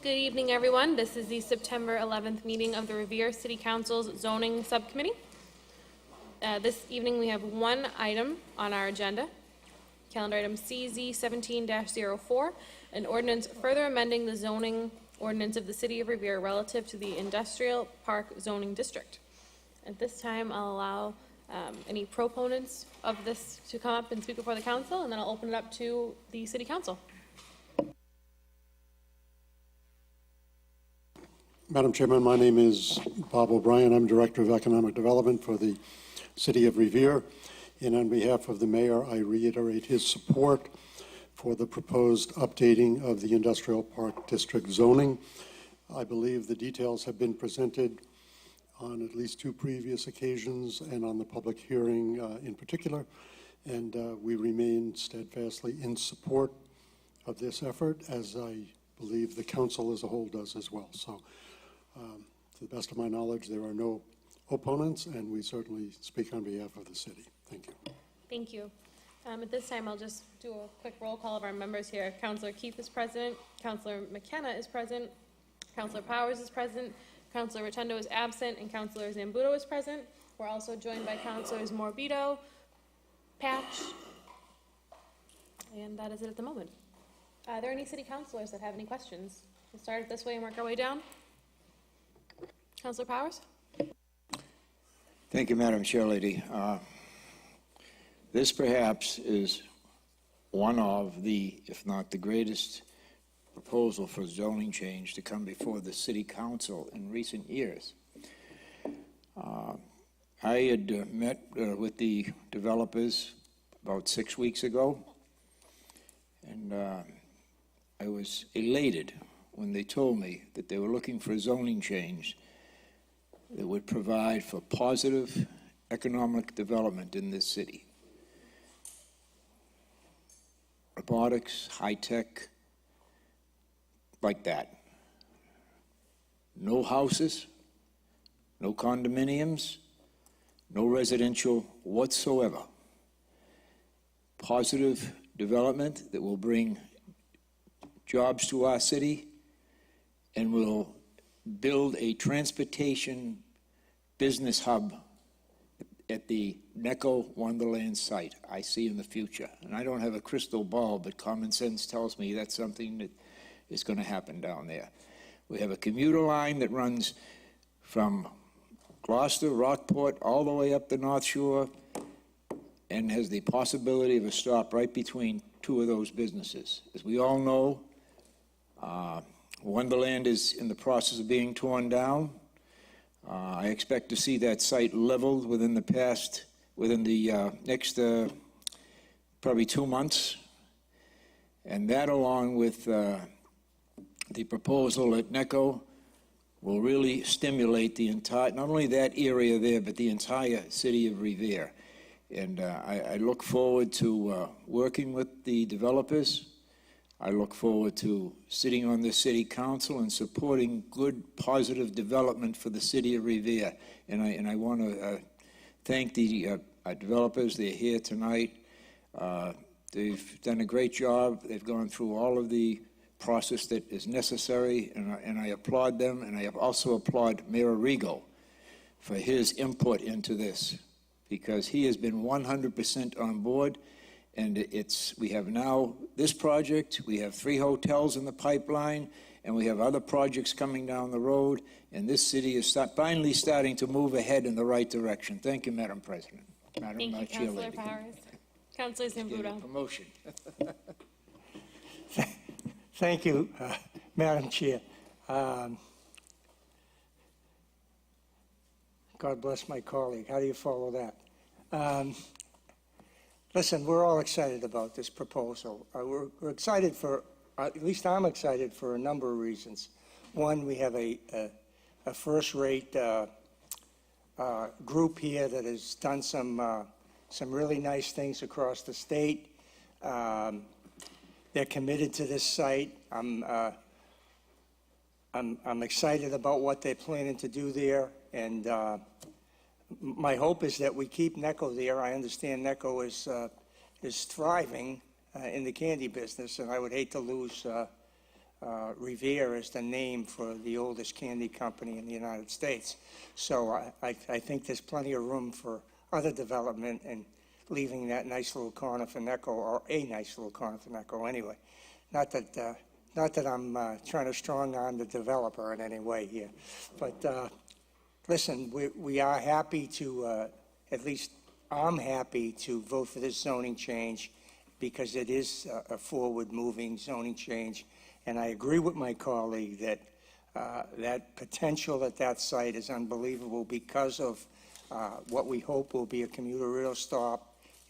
Good evening, everyone. This is the September 11th meeting of the Revere City Council's Zoning Subcommittee. This evening we have one item on our agenda, calendar item CZ 17-04, an ordinance further amending the zoning ordinance of the City of Revere relative to the Industrial Park Zoning District. At this time, I'll allow any proponents of this to come up and speak before the council, and then I'll open it up to the City Council. Madam Chairman, my name is Bob O'Brien. I'm Director of Economic Development for the City of Revere. And on behalf of the Mayor, I reiterate his support for the proposed updating of the Industrial Park District zoning. I believe the details have been presented on at least two previous occasions and on the public hearing in particular. And we remain steadfastly in support of this effort, as I believe the council as a whole does as well. So, to the best of my knowledge, there are no opponents, and we certainly speak on behalf of the city. Thank you. Thank you. At this time, I'll just do a quick roll call of our members here. Councillor Keith is present. Councillor McKenna is present. Councillor Powers is present. Councillor Rotundo is absent, and Councillor Zambuto is present. We're also joined by Councillors Morbido, Patch, and that is it at the moment. Are there any city councilors that have any questions? We'll start it this way and work our way down. Councillor Powers? Thank you, Madam Chairlady. This perhaps is one of the, if not the greatest, proposal for zoning change to come before the City Council in recent years. I had met with the developers about 6 weeks ago, and I was elated when they told me that they were looking for a zoning change that would provide for positive economic development in this city. Robotics, high-tech, like that. No houses, no condominiums, no residential whatsoever. Positive development that will bring jobs to our city and will build a transportation business hub at the Necco Wonderland site I see in the future. And I don't have a crystal ball, but common sense tells me that's something that is going to happen down there. We have a commuter line that runs from Gloucester, Rockport, all the way up the North Shore, and has the possibility of a stop right between two of those businesses. As we all know, Wonderland is in the process of being torn down. I expect to see that site leveled within the next probably 2 months. And that, along with the proposal at Necco, will really stimulate the entire, not only that area there, but the entire city of Revere. And I look forward to working with the developers. I look forward to sitting on the city council and supporting good, positive development for the city of Revere. And I want to thank the developers. They're here tonight. They've done a great job. They've gone through all of the process that is necessary, and I applaud them. And I also applaud Mayor Arrigo for his input into this, because he has been 100% on board. And we have now this project, we have 3 hotels in the pipeline, and we have other projects coming down the road, and this city is finally starting to move ahead in the right direction. Thank you, Madam President. Thank you, Councillor Powers. Councillor Zambuto. Promotion. Thank you, Madam Chair. God bless my colleague. How do you follow that? Listen, we're all excited about this proposal. We're excited for, at least I'm excited for a number of reasons. One, we have a first-rate group here that has done some really nice things across the state. They're committed to this site. I'm excited about what they're planning to do there, and my hope is that we keep Necco there. I understand Necco is thriving in the candy business, and I would hate to lose Revere is the name for the oldest candy company in the United States. So I think there's plenty of room for other development and leaving that nice little corner for Necco, or a nice little corner for Necco anyway. Not that I'm trying to strong arm the developer in any way here, but listen, we are happy to, at least I'm happy to vote for this zoning change because it is a forward-moving zoning change. And I agree with my colleague that that potential at that site is unbelievable because of what we hope will be a commuter rail stop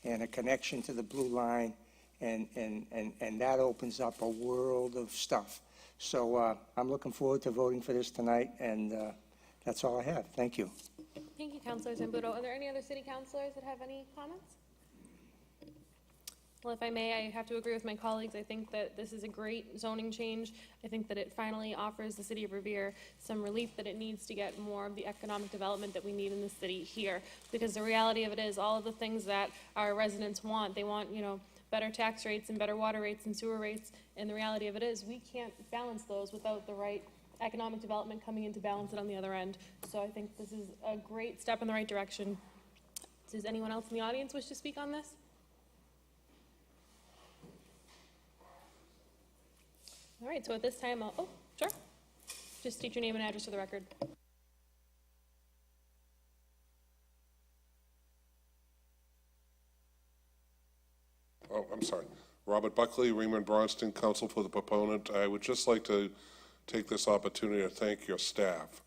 and a connection to the Blue Line, and that opens up a world of stuff. So I'm looking forward to voting for this tonight, and that's all I have. Thank you. Thank you, Councilor Zambudo. Are there any other city councilors that have any comments? Well, if I may, I have to agree with my colleagues. I think that this is a great zoning change. I think that it finally offers the city of Revere some relief that it needs to get more of the economic development that we need in the city here. Because the reality of it is, all of the things that our residents want, they want, you know, better tax rates and better water rates and sewer rates. And the reality of it is, we can't balance those without the right economic development coming in to balance it on the other end. So I think this is a great step in the right direction. Does anyone else in the audience wish to speak on this? All right, so at this time, sure. Just state your name and address for the record. Oh, I'm sorry. Robert Buckley, Raymond Bronston, counsel for the proponent. I would just like to take this opportunity to thank your staff.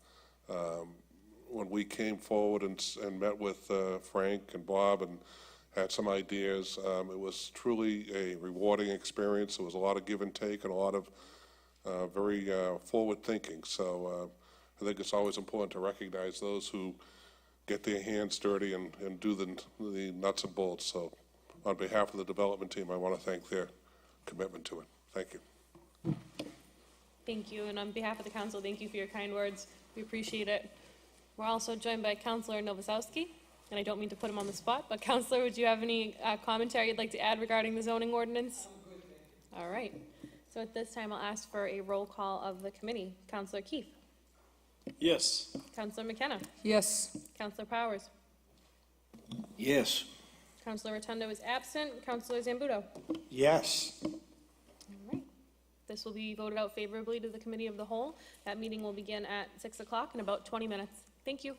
When we came forward and met with Frank and Bob and had some ideas, it was truly a rewarding experience. There was a lot of give and take and a lot of very forward thinking. So I think it's always important to recognize those who get their hands dirty and do the nuts and bolts. So on behalf of the development team, I want to thank their commitment to it. Thank you. Thank you, and on behalf of the council, thank you for your kind words. We appreciate it. We're also joined by Councilor Novoselsky, and I don't mean to put him on the spot, but Councilor, would you have any commentary you'd like to add regarding the zoning ordinance? All right. So at this time, I'll ask for a roll call of the committee. Councilor Keefe. Yes. Councilor McKenna. Yes. Councilor Powers. Yes. Councilor Rotundo is absent. Councilor Zambudo. Yes. All right. This will be voted out favorably to the committee of the whole. That meeting will begin at 6 o'clock in about 20 minutes. Thank you.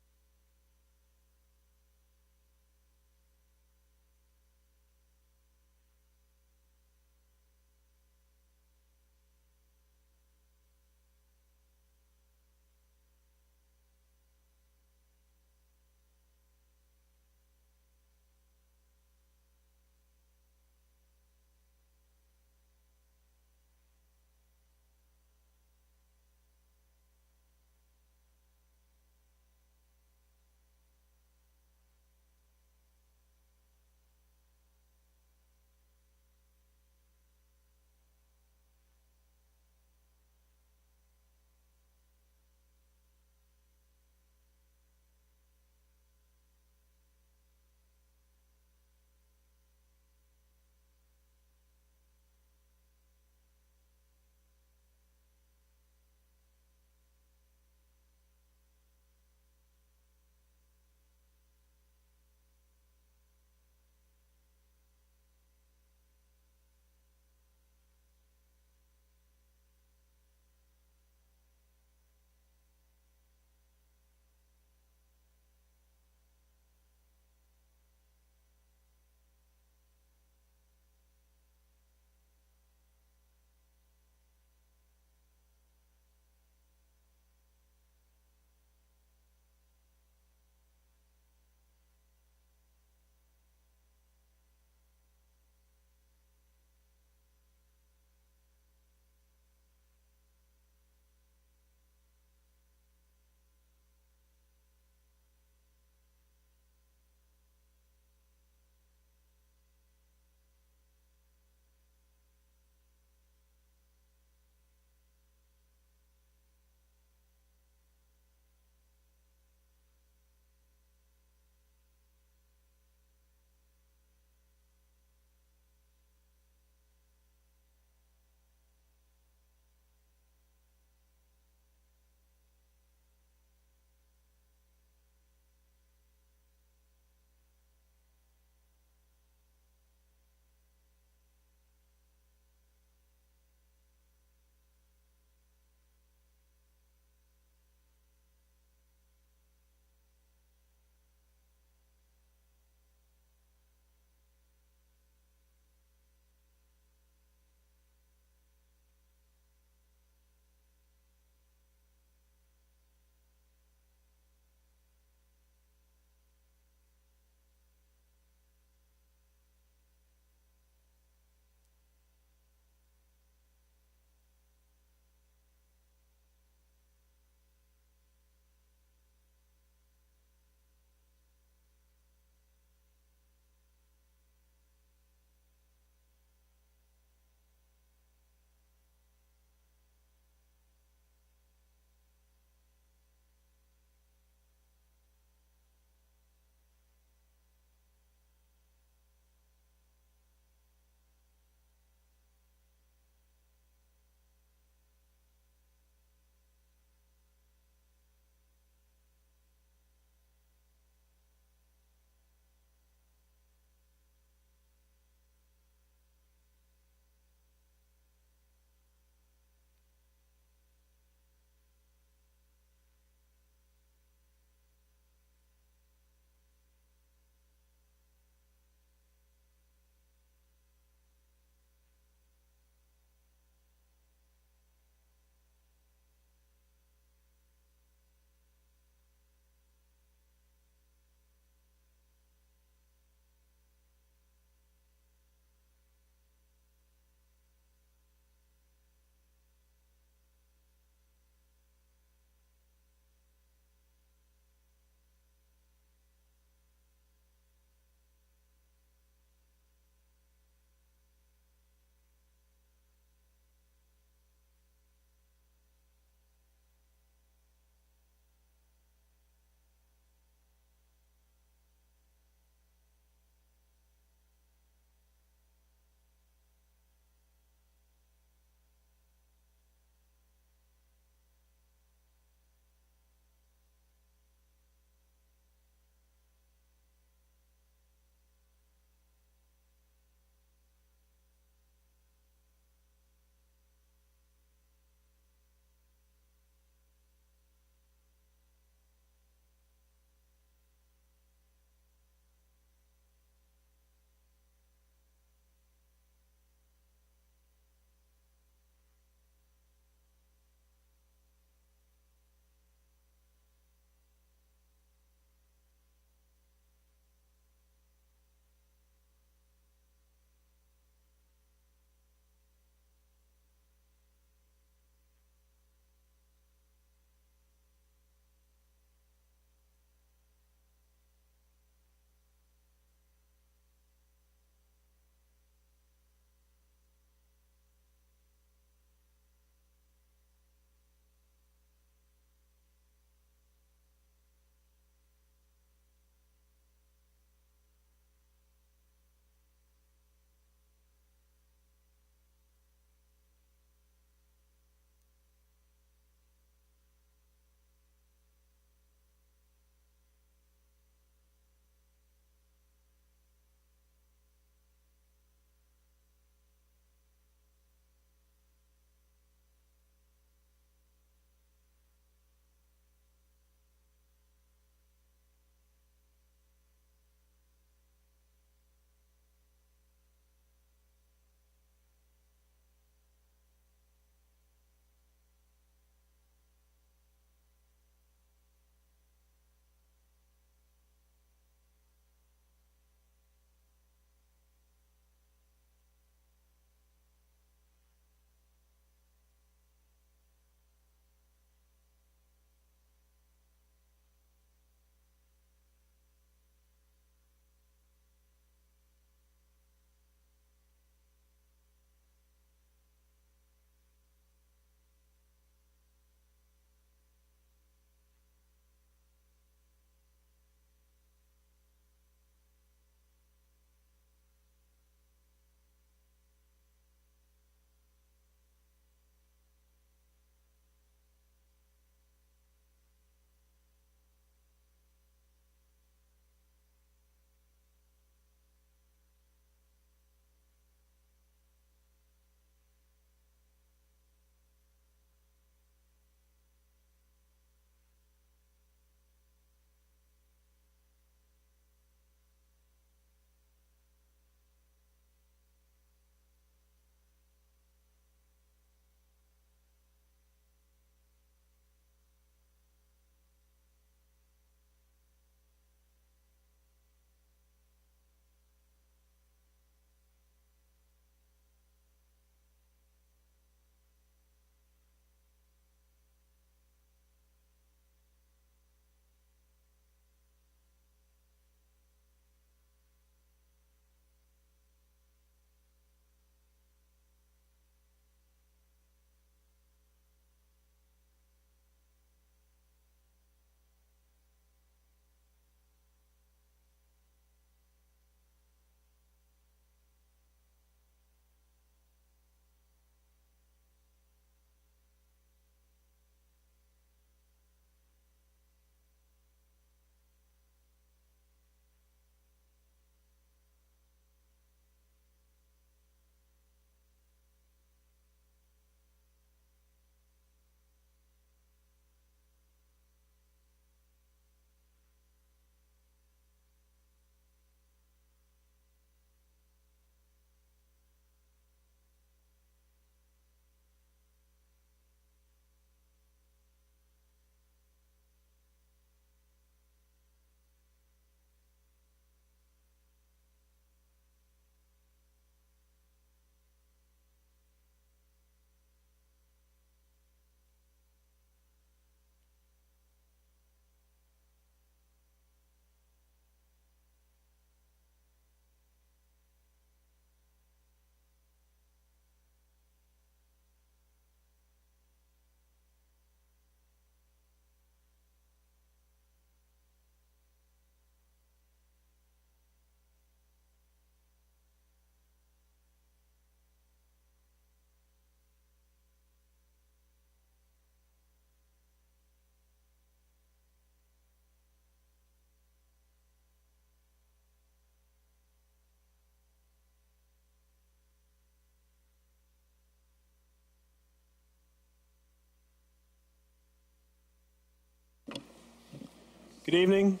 Good evening.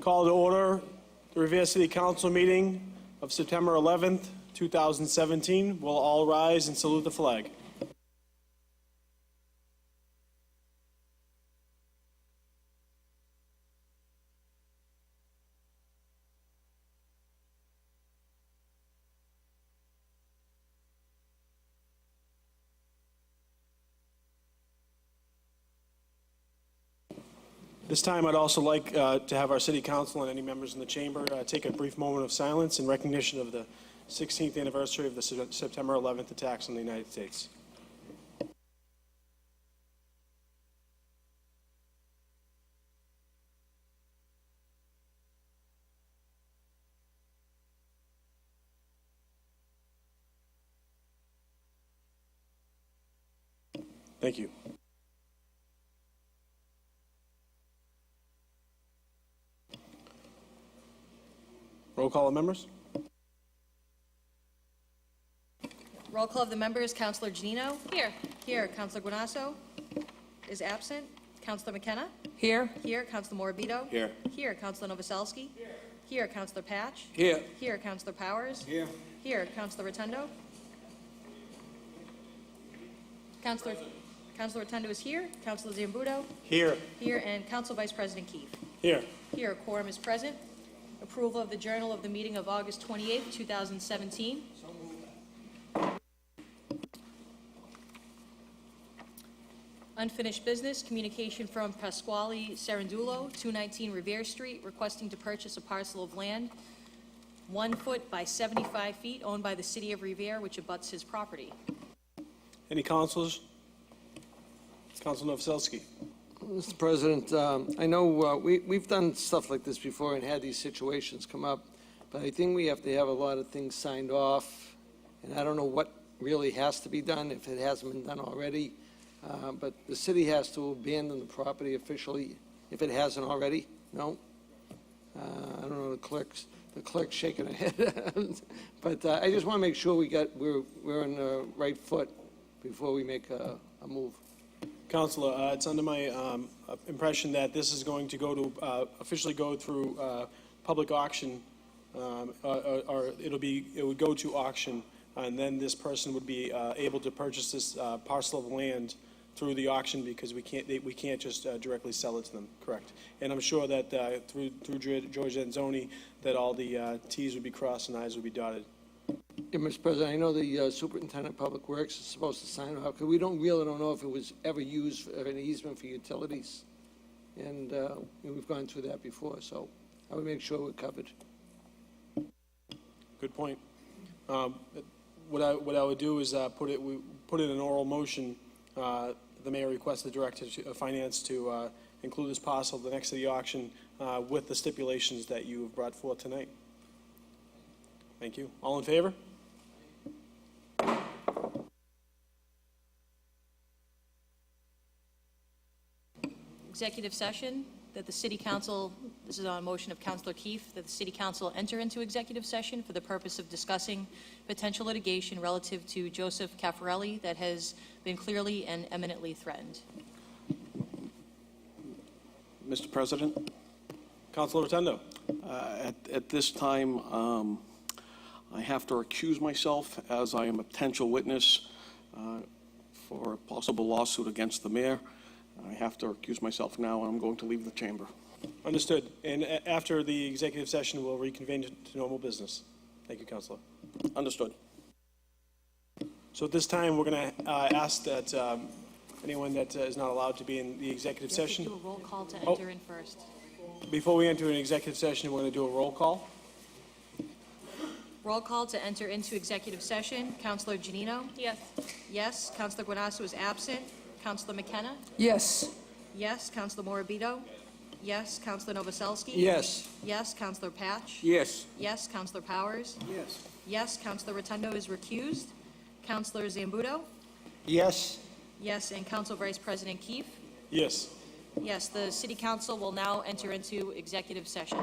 Call to order the Revere City Council meeting of September 11th, 2017. Will all rise and salute the flag. This time, I'd also like to have our city council and any members in the chamber take a brief moment of silence in recognition of the 16th anniversary of the September 11th attacks on the United States. Thank you. Roll call of members. Roll call of the members, Councilor Janino. Here. Here, Councilor Guanasso is absent. Councilor McKenna. Here. Here, Councilor Morabito. Here. Here, Councilor Novoselsky. Here, Councilor Patch. Here. Here, Councilor Powers. Here. Here, Councilor Rotundo. Councilor Rotundo is here. Councilor Zambudo. Here. Here, and Council Vice President Keefe. Here. Here, a quorum is present. Approval of the journal of the meeting of August 28th, 2017. Unfinished business, communication from Pasquale Serendulo, 219 Revere Street, requesting to purchase a parcel of land 1 foot by 75 feet owned by the city of Revere, which abuts his property. Any councilors? Councilor Novoselsky. Mr. President, I know we've done stuff like this before and had these situations come up, but I think we have to have a lot of things signed off, and I don't know what really has to be done if it hasn't been done already, but the city has to abandon the property officially if it hasn't already. No? I don't know, the clerk's shaking her head. But I just want to make sure we're on the right foot before we make a move. Councilor, it's under my impression that this is going to go to officially go through public auction, or it would go to auction, and then this person would be able to purchase this parcel of land through the auction because we can't just directly sell it to them. Correct. And I'm sure that through George Anzoni that all the T's would be crossed and I's would be dotted. Yeah, Mr. President, I know the Superintendent of Public Works is supposed to sign off, because we don't know if it was ever used for an easement for utilities. And we've gone through that before, so I would make sure we're covered. Good point. What I would do is put in an oral motion. The mayor requests the director of finance to include this parcel the next to the auction with the stipulations that you have brought forth tonight. Thank you. All in favor? Executive session, that the city council, this is on a motion of Councilor Keefe, that the city council enter into executive session for the purpose of discussing potential litigation relative to Joseph Caffarelli that has been clearly and eminently threatened. Mr. President, Councilor Rotundo. at this time, I have to recuse myself as I am a potential witness for a possible lawsuit against the mayor. I have to recuse myself now, and I'm going to leave the chamber. Understood. And after the executive session, we'll reconvene to normal business. Thank you, Councilor. Understood. So at this time, we're going to ask that anyone that is not allowed to be in the executive You have to session. do a roll call to enter in first. Before we enter an executive session, we're going to do a roll call. Roll call to enter into executive session. Councilor Janino? Yes. Yes. Councilor Guanasso is absent. Councilor McKenna? Yes. Yes. Councilor Morabito? Yes. Councilor Novoselsky? Yes. Yes. Councilor Patch? Yes. Yes. Councilor Powers? Yes. Yes. Councilor Rotundo is recused. Councilor Zambudo? Yes. Yes. And Council Vice President Keefe? Yes. Yes. The City Council will now enter into executive session.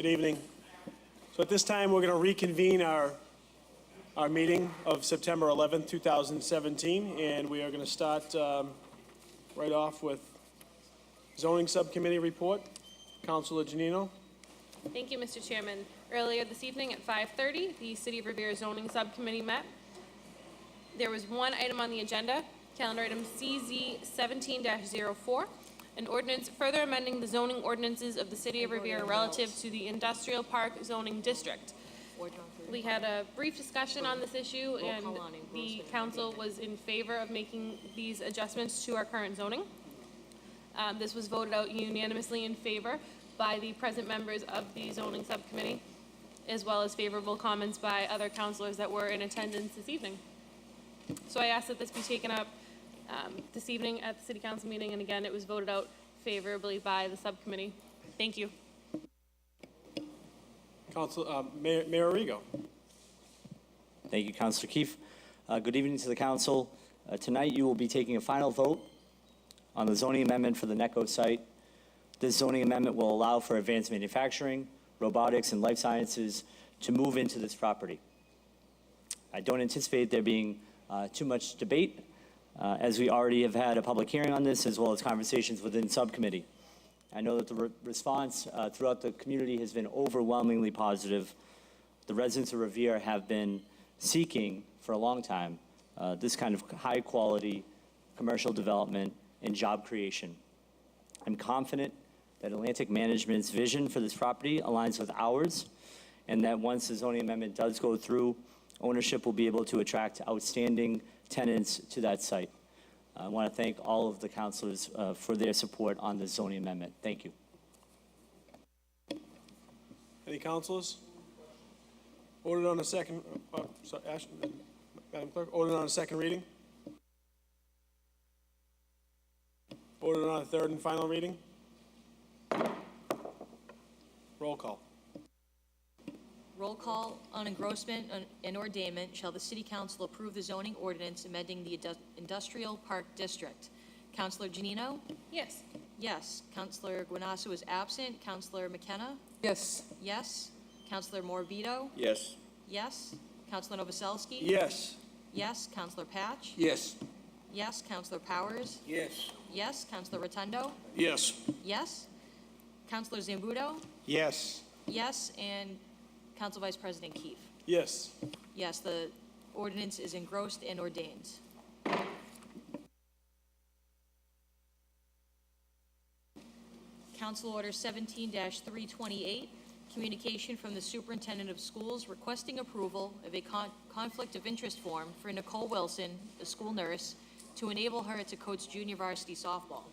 Good evening. So at this time, we're going to reconvene our meeting of September 11th, 2017, and we are going to start right off with zoning subcommittee report. Councilor Janino. Thank you, Mr. Chairman. Earlier this evening at 5:30, the City of Revere Zoning Subcommittee met. There was one item on the agenda, calendar item CZ 17-04, an ordinance further amending the zoning ordinances of the City of Revere relative to the Industrial Park zoning district. We had a brief discussion on this issue, and the council was in favor of making these adjustments to our current zoning. This was voted out unanimously in favor by the present members of the zoning subcommittee, as well as favorable comments by other councilors that were in attendance this evening. So I ask that this be taken up this evening at the city council meeting, and again, it was voted out favorably by the subcommittee. Thank you. Mayor Arrigo. Thank you, Councilor Keefe. Good evening to the council. Tonight you will be taking a final vote on the zoning amendment for the NECO site. This zoning amendment will allow for advanced manufacturing, robotics, and life sciences to move into this property. I don't anticipate there being too much debate, as we already have had a public hearing on this, as well as conversations within subcommittee. I know that the response throughout the community has been overwhelmingly positive. The residents of Revere have been seeking for a long time this kind of high-quality commercial development and job creation. I'm confident that Atlantic Management's vision for this property aligns with ours, and that once the zoning amendment does go through, ownership will be able to attract outstanding tenants to that site. I want to thank all of the councilors for their support on the zoning amendment. Thank you. Any councilors? Ordered on a second, Madam Clerk, ordered on a second reading? Ordered on a third and final reading? Roll call. Roll call on engrossment and ordainment. Shall the city council approve the zoning ordinance amending the industrial park district? Councilor Janino? Yes. Yes. Councilor Guanasso is absent. Councilor McKenna? Yes. Yes. Councilor Morbido? Yes. Yes. Councilor Novoselsky? Yes. Yes. Councilor Patch? Yes. Yes. Councilor Powers? Yes. Yes. Councilor Rotundo? Yes. Yes. Councilor Zambudo? Yes. Yes. And Council Vice President Keefe? Yes. Yes, the ordinance is engrossed and ordained. Council Order 17-328, communication from the Superintendent of Schools requesting approval of a conflict of interest form for Nicole Wilson, a school nurse, to enable her to coach junior varsity softball.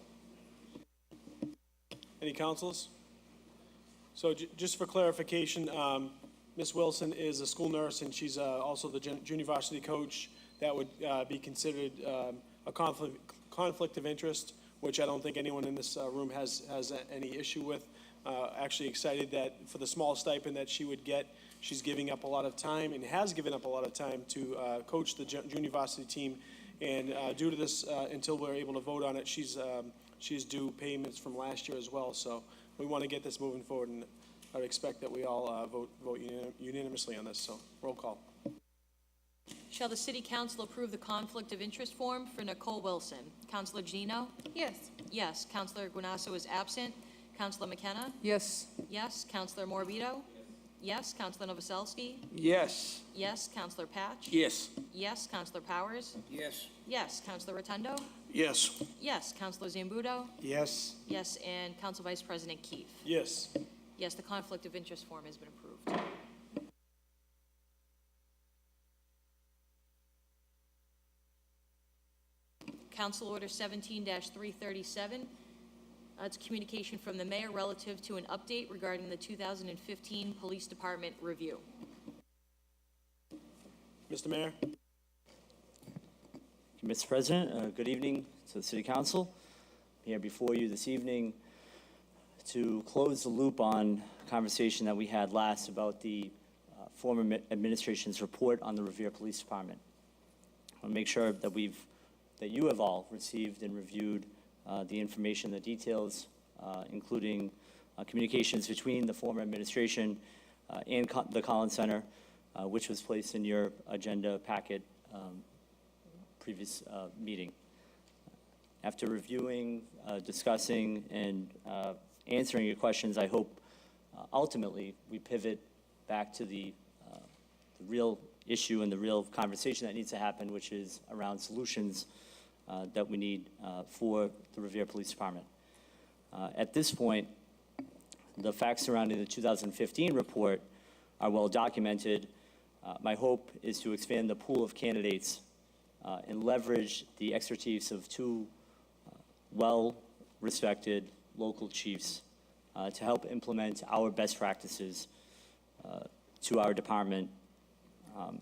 Any councilors? So just for clarification, Ms. Wilson is a school nurse, and she's also the junior varsity coach. That would be considered a conflict of interest, which I don't think anyone in this room has any issue with. Actually excited that for the small stipend that she would get, she's giving up a lot of time and has given up a lot of time to coach the junior varsity team. And due to this, until we're able to vote on it, she's due payments from last year as well. So we want to get this moving forward, and I would expect that we all vote unanimously on this. So roll call. Shall the City Council approve the conflict of interest form for Nicole Wilson? Councilor Janino? Yes. Yes. Councilor Guanasso is absent. Councilor McKenna? Yes. Yes. Councilor Morbido? Yes. Councilor Novoselsky? Yes. Yes. Councilor Patch? Yes. Yes. Councilor Powers? Yes. Yes. Councilor Rotundo? Yes. Yes. Councilor Zambudo? Yes. Yes. And Council Vice President Keefe? Yes. Yes, the conflict of interest form has been approved. Council Order 17-337. It's communication from the mayor relative to an update regarding the 2015 Police Department review. Mr. Mayor? Mr. President, good evening to the City Council. I'm here before you this evening to close the loop on a conversation that we had last about the former administration's report on the Revere Police Department. I want to make sure that you have all received and reviewed the information, the details, including communications between the former administration and the Collins Center, which was placed in your agenda packet previous meeting. After reviewing, discussing, and answering your questions, I hope ultimately we pivot back to the real issue and the real conversation that needs to happen, which is around solutions that we need for the Revere Police Department. At this point, the facts surrounding the 2015 report are well documented. My hope is to expand the pool of candidates and leverage the expertise of two well-respected local chiefs to help implement our best practices to our department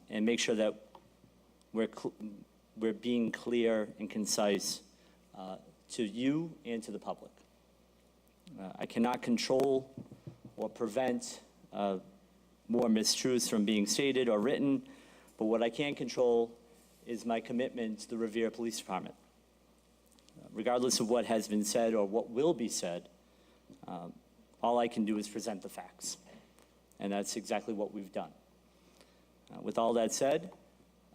and make sure that we're being clear and concise to you and to the public. I cannot control or prevent more mistruths from being stated or written, but what I can control is my commitment to the Revere Police Department. Regardless of what has been said or what will be said, all I can do is present the facts, and that's exactly what we've done. With all that said,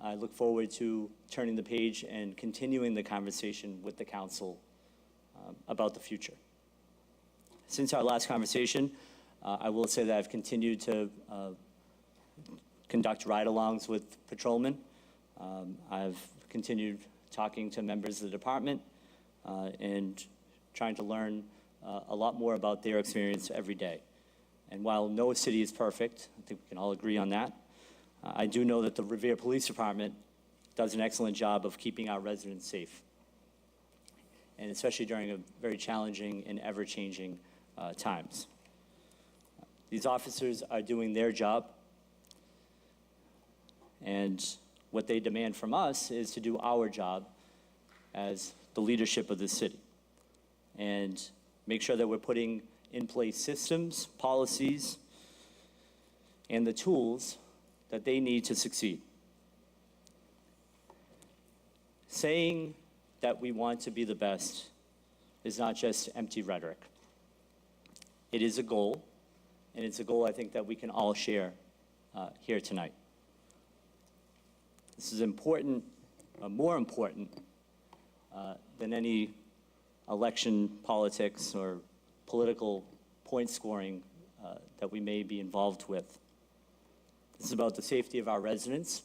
I look forward to turning the page and continuing the conversation with the council about the future. Since our last conversation, I will say that I've continued to conduct ride-alongs with patrolmen. I've continued talking to members of the department and trying to learn a lot more about their experience every day. And while no city is perfect, I think we can all agree on that, I do know that the Revere Police Department does an excellent job of keeping our residents safe, and especially during a very challenging and ever-changing times. These officers are doing their job, and what they demand from us is to do our job as the leadership of the city and make sure that we're putting in place systems, policies, and the tools that they need to succeed. Saying that we want to be the best is not just empty rhetoric. It is a goal, and it's a goal I think that we can all share here tonight. This is important, more important than any election politics or political point scoring that we may be involved with. This is about the safety of our residents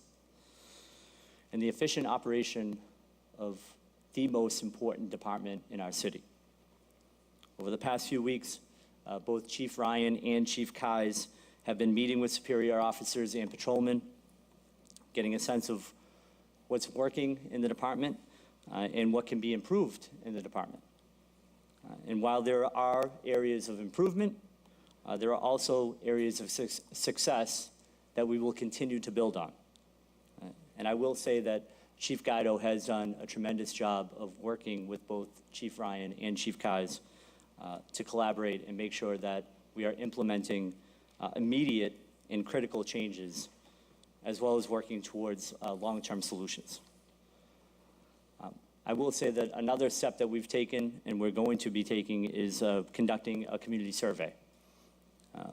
and the efficient operation of the most important department in our city. Over the past few weeks, both Chief Ryan and Chief Kais have been meeting with superior officers and patrolmen, getting a sense of what's working in the department and what can be improved in the department. And while there are areas of improvement, there are also areas of success that we will continue to build on. And I will say that Chief Guido has done a tremendous job of working with both Chief Ryan and Chief Kais to collaborate and make sure that we are implementing immediate and critical changes, as well as working towards long-term solutions. I will say that another step that we've taken and we're going to be taking is conducting a community survey.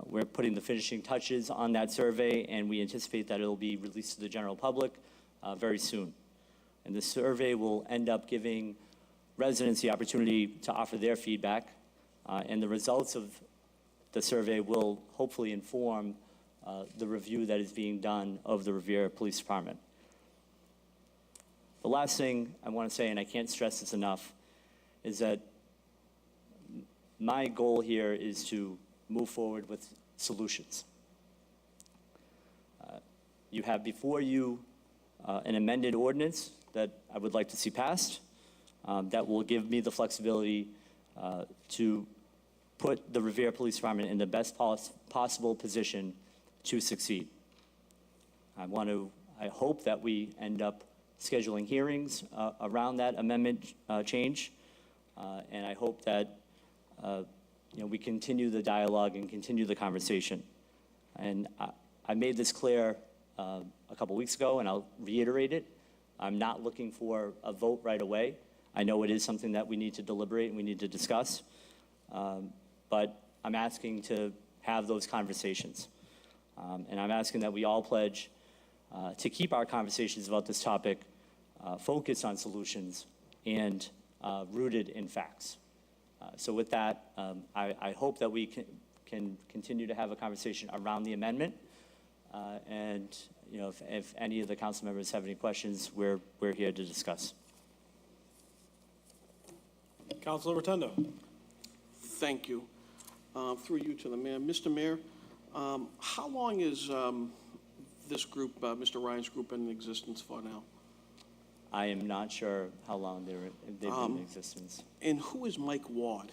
We're putting the finishing touches on that survey, and we anticipate that it'll be released to the general public very soon. And the survey will end up giving residents the opportunity to offer their feedback, and the results of the survey will hopefully inform the review that is being done of the Revere Police Department. The last thing I want to say, and I can't stress this enough, is that my goal here is to move forward with solutions. You have before you an amended ordinance that I would like to see passed that will give me the flexibility to put the Revere Police Department in the best possible position to succeed. I hope that we end up scheduling hearings around that amendment change, and I hope that we continue the dialogue and continue the conversation. And I made this clear a couple weeks ago, and I'll reiterate it. I'm not looking for a vote right away. I know it is something that we need to deliberate and we need to discuss, but I'm asking to have those conversations. And I'm asking that we all pledge to keep our conversations about this topic focused on solutions and rooted in facts. So with that, I hope that we can continue to have a conversation around the amendment. And you know, if any of the council members have any questions, we're here to discuss. Councilor Rotundo. Thank you. Through you to the mayor. Mr. Mayor, how long is this group, Mr. Ryan's group, in existence for now? I am not sure how long they've been in existence. And who is Mike Ward?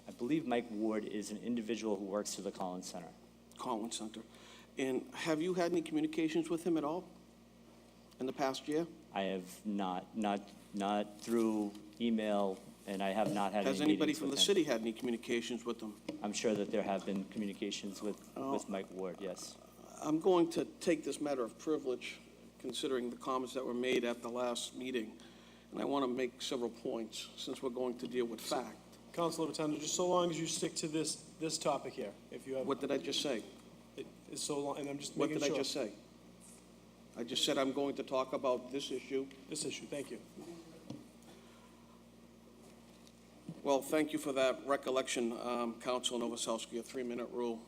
I believe Mike Ward is an individual who works for the Collins Center. Collins Center. And have you had any communications with him at all in the past year? I have not through email, and I have not had any Has anybody meetings from the with him. city had any communications with him? I'm sure that there have been communications with Mike Ward, yes. I'm going to take this matter of privilege, considering the comments that were made at the last meeting, and I want to make several points, since we're going to deal with fact. Councilor Rotundo, just so long as you stick to this topic here, if you have. What did I just say? It's so long, and I'm just What making did sure. I just say? I just said I'm going to talk about this issue. This issue, thank you. Well, thank you for that recollection, Council Novoselsky, a 3-minute rule.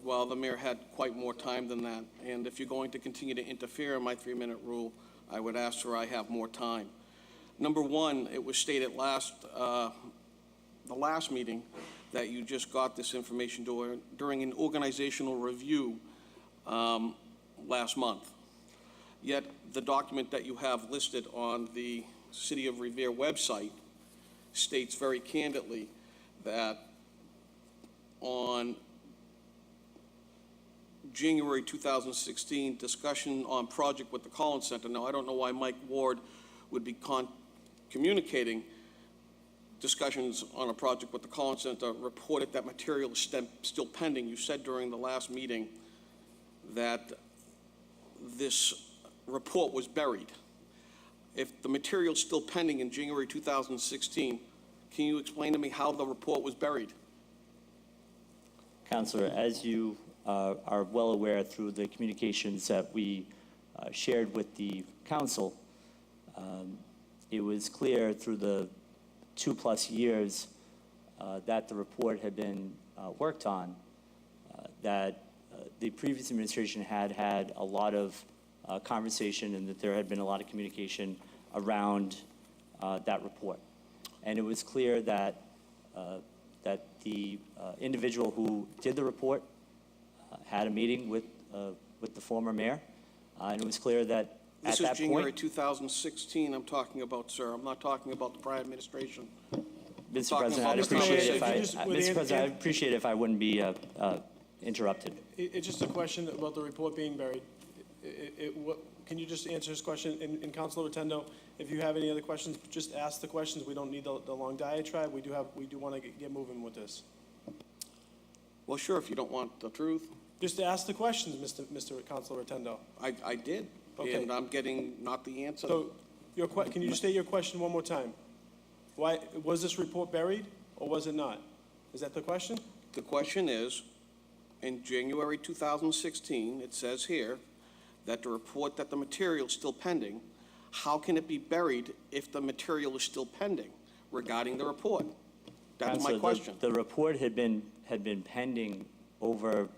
While the mayor had quite more time than that. And if you're going to continue to interfere in my 3-minute rule, I would ask for I have more time. Number one, it was stated the last meeting that you just got this information during an organizational review last month. Yet the document that you have listed on the City of Revere website states very candidly that on January 2016, discussion on project with the Collins Center. Now, I don't know why Mike Ward would be communicating discussions on a project with the Collins Center, reported that material is still pending. You said during the last meeting that this report was buried. If the material is still pending in January 2016, can you explain to me how the report was buried? Councilor, as you are well aware through the communications that we shared with the council, it was clear through the 2+ years that the report had been worked on, that the previous administration had a lot of conversation and that there had been a lot of communication around that report. And it was clear that the individual who did the report had a meeting with the former mayor, and it was clear that This at is that January point, 2016 I'm talking about, sir. I'm not talking about the prior administration. Mr. President, I'd Mr. Mayor, appreciate if if I, you just- Mr. President, I'd appreciate if I wouldn't be interrupted. It's just a question about the report being buried. Can you just answer his question? And Councilor Rotundo, if you have any other questions, just ask the questions. We don't need the long diatribe. We do want to get moving with this. Well, sure, if you don't want the truth. Just ask the questions, Mr. Councilor Rotundo. I did, Okay. and I'm getting not the answer. So, can you just state your question one more time? Why, was this report buried, or was it not? Is that the question? The question is, in January 2016, it says here that the report that the material is still pending, how can it be buried if the material is still pending regarding the report? That's my Councilor, question. The report had been pending over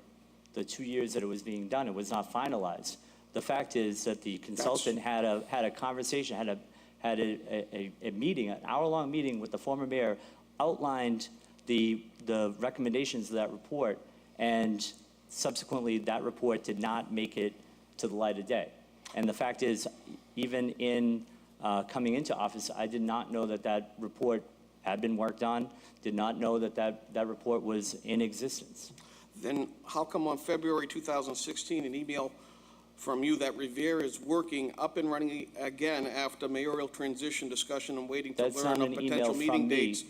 the 2 years that it was being done. It was not finalized. The fact is that the consultant had a conversation, had a meeting, an hour-long meeting with the former mayor, outlined the recommendations of that report, and subsequently that report did not make it to the light of day. And the fact is, even in coming into office, I did not know that report had been worked on, did not know that report was in existence. Then how come on February 2016, an email from you that Revere is working up and running again after mayoral transition discussion and waiting to That's learn not of an email potential meeting from me. dates?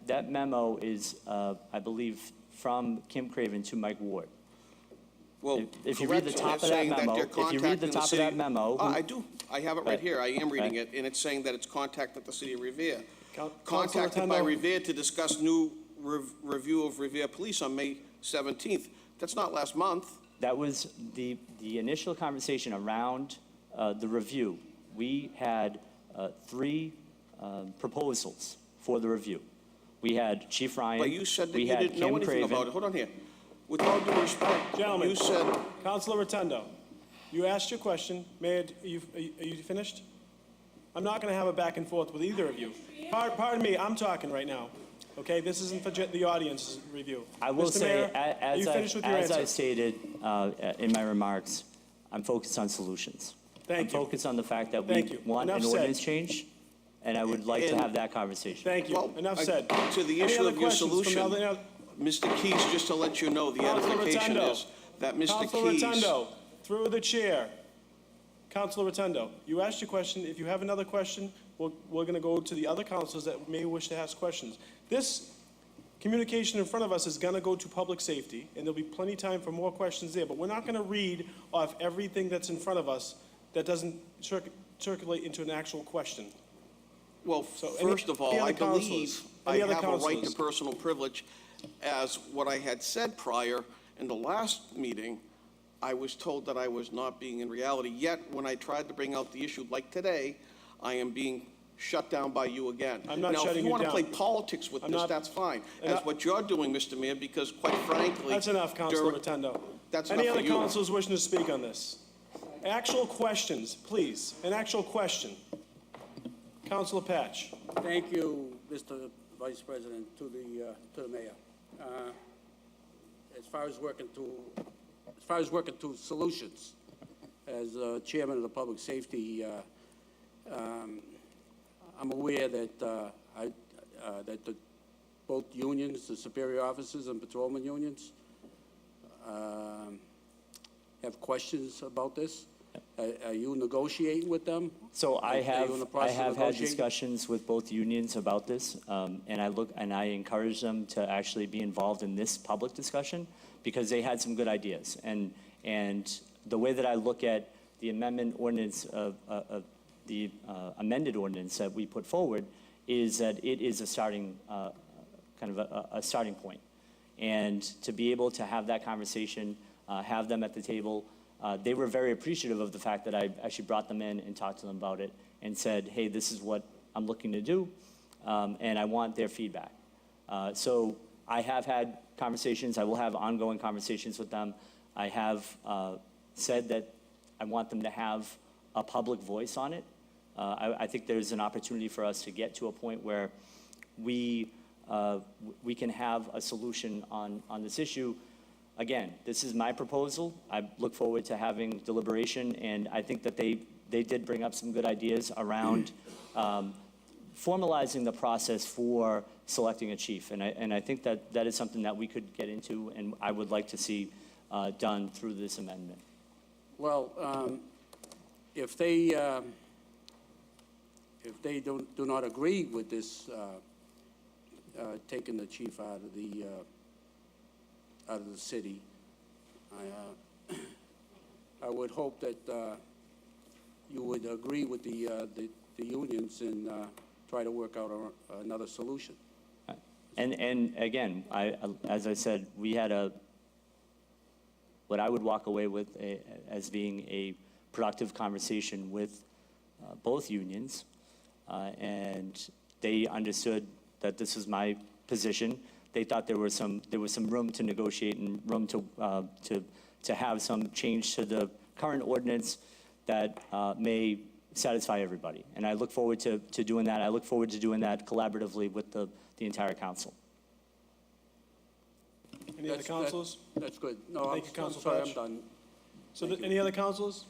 That memo is, I believe, from Kim Craven to Mike Ward. Well, If you read the correct, top of it's that saying that memo, they're if you read the contacting top of city- that memo, I do. I have it right Right. here. I am reading Right. it, and it's saying that it's contacted the city of Revere. Councilor Contacted by Rotundo. Revere to discuss new review of Revere Police on May 17th. That's not last month. That was the initial conversation around the review. We had three proposals for the review. We had Chief Ryan. But you said that we you had didn't know Kim anything Craven. about it. Hold on here. With all due respect, Gentlemen. you said, Councilor Rotundo, you asked your question. Are you finished? I'm not going to have a back and forth with either of you. Pardon me, I'm talking right now. Okay, this isn't for the audience's review. I will Mr. say, Mayor, are you finished with your as I answer? stated in my remarks, I'm focused on solutions. Thank you. I'm focused on the fact that Thank we you. want Enough an said. ordinance change, and I would like to And- have that conversation. Thank you. well, Enough said. to the Any issue other of your questions from solution, the other- Mr. Keys, just to let you know, the Councilor edification Rotundo. is that Mr. Councilor Keys... Rotundo, through the chair. Councilor Rotundo, you asked your question. If you have another question, we're going to go to the other councilors that may wish to ask questions. This communication in front of us is going to go to public safety, and there'll be plenty of time for more questions there. But we're not going to read off everything that's in front of us that doesn't circulate into an actual question. Well, So any- first of all, any I other believe councilors? I Any other have a right to councilors? personal privilege, as what I had said prior in the last meeting, I was told that I was not being in reality. Yet, when I tried to bring out the issue like today, I am being shut down by you again. I'm not Now, if shutting you you want to down. play politics with I'm this, not- that's fine. As Enough- what you're doing, Mr. Mayor, because quite frankly... That's enough, Councilor during- Rotundo. That's Any enough for other you. councilors wishing to speak on this? Actual questions, please. An actual question. Councilor Patch. Thank you, Mr. Vice President, to the mayor. As far as working to solutions, as chairman of the public safety, I'm aware that both unions, the superior officers and patrolman unions, have questions about this. Are you negotiating with them? So I Are you in the have process of had negotiating? discussions with both unions about this, and I encourage them to actually be involved in this public discussion because they had some good ideas. And the way that I look at the amendment ordinance of the amended ordinance that we put forward is that it is a starting kind of a starting point. And to be able to have that conversation, have them at the table. They were very appreciative of the fact that I actually brought them in and talked to them about it and said, hey, this is what I'm looking to do, and I want their feedback. So I have had conversations. I will have ongoing conversations with them. I have said that I want them to have a public voice on it. I think there's an opportunity for us to get to a point where we can have a solution on this issue. Again, this is my proposal. I look forward to having deliberation, and I think that they did bring up some good ideas around formalizing the process for selecting a chief. And I think that is something that we could get into, and I would like to see done through this amendment. Well, if they do not agree with this, taking the chief out of the city, I would hope that you would agree with the unions and try to work out another solution. And again, as I said, we had what I would walk away with as being a productive conversation with both unions, and they understood that this was my position. They thought there was some room to negotiate and room to have some change to the current ordinance that may satisfy everybody. And I look forward to doing that. I look forward to doing that collaboratively with the entire council. Any other councilors? That's good. No, Thank you, I'm Councilor sorry, I'm Patch. done. So any other councilors?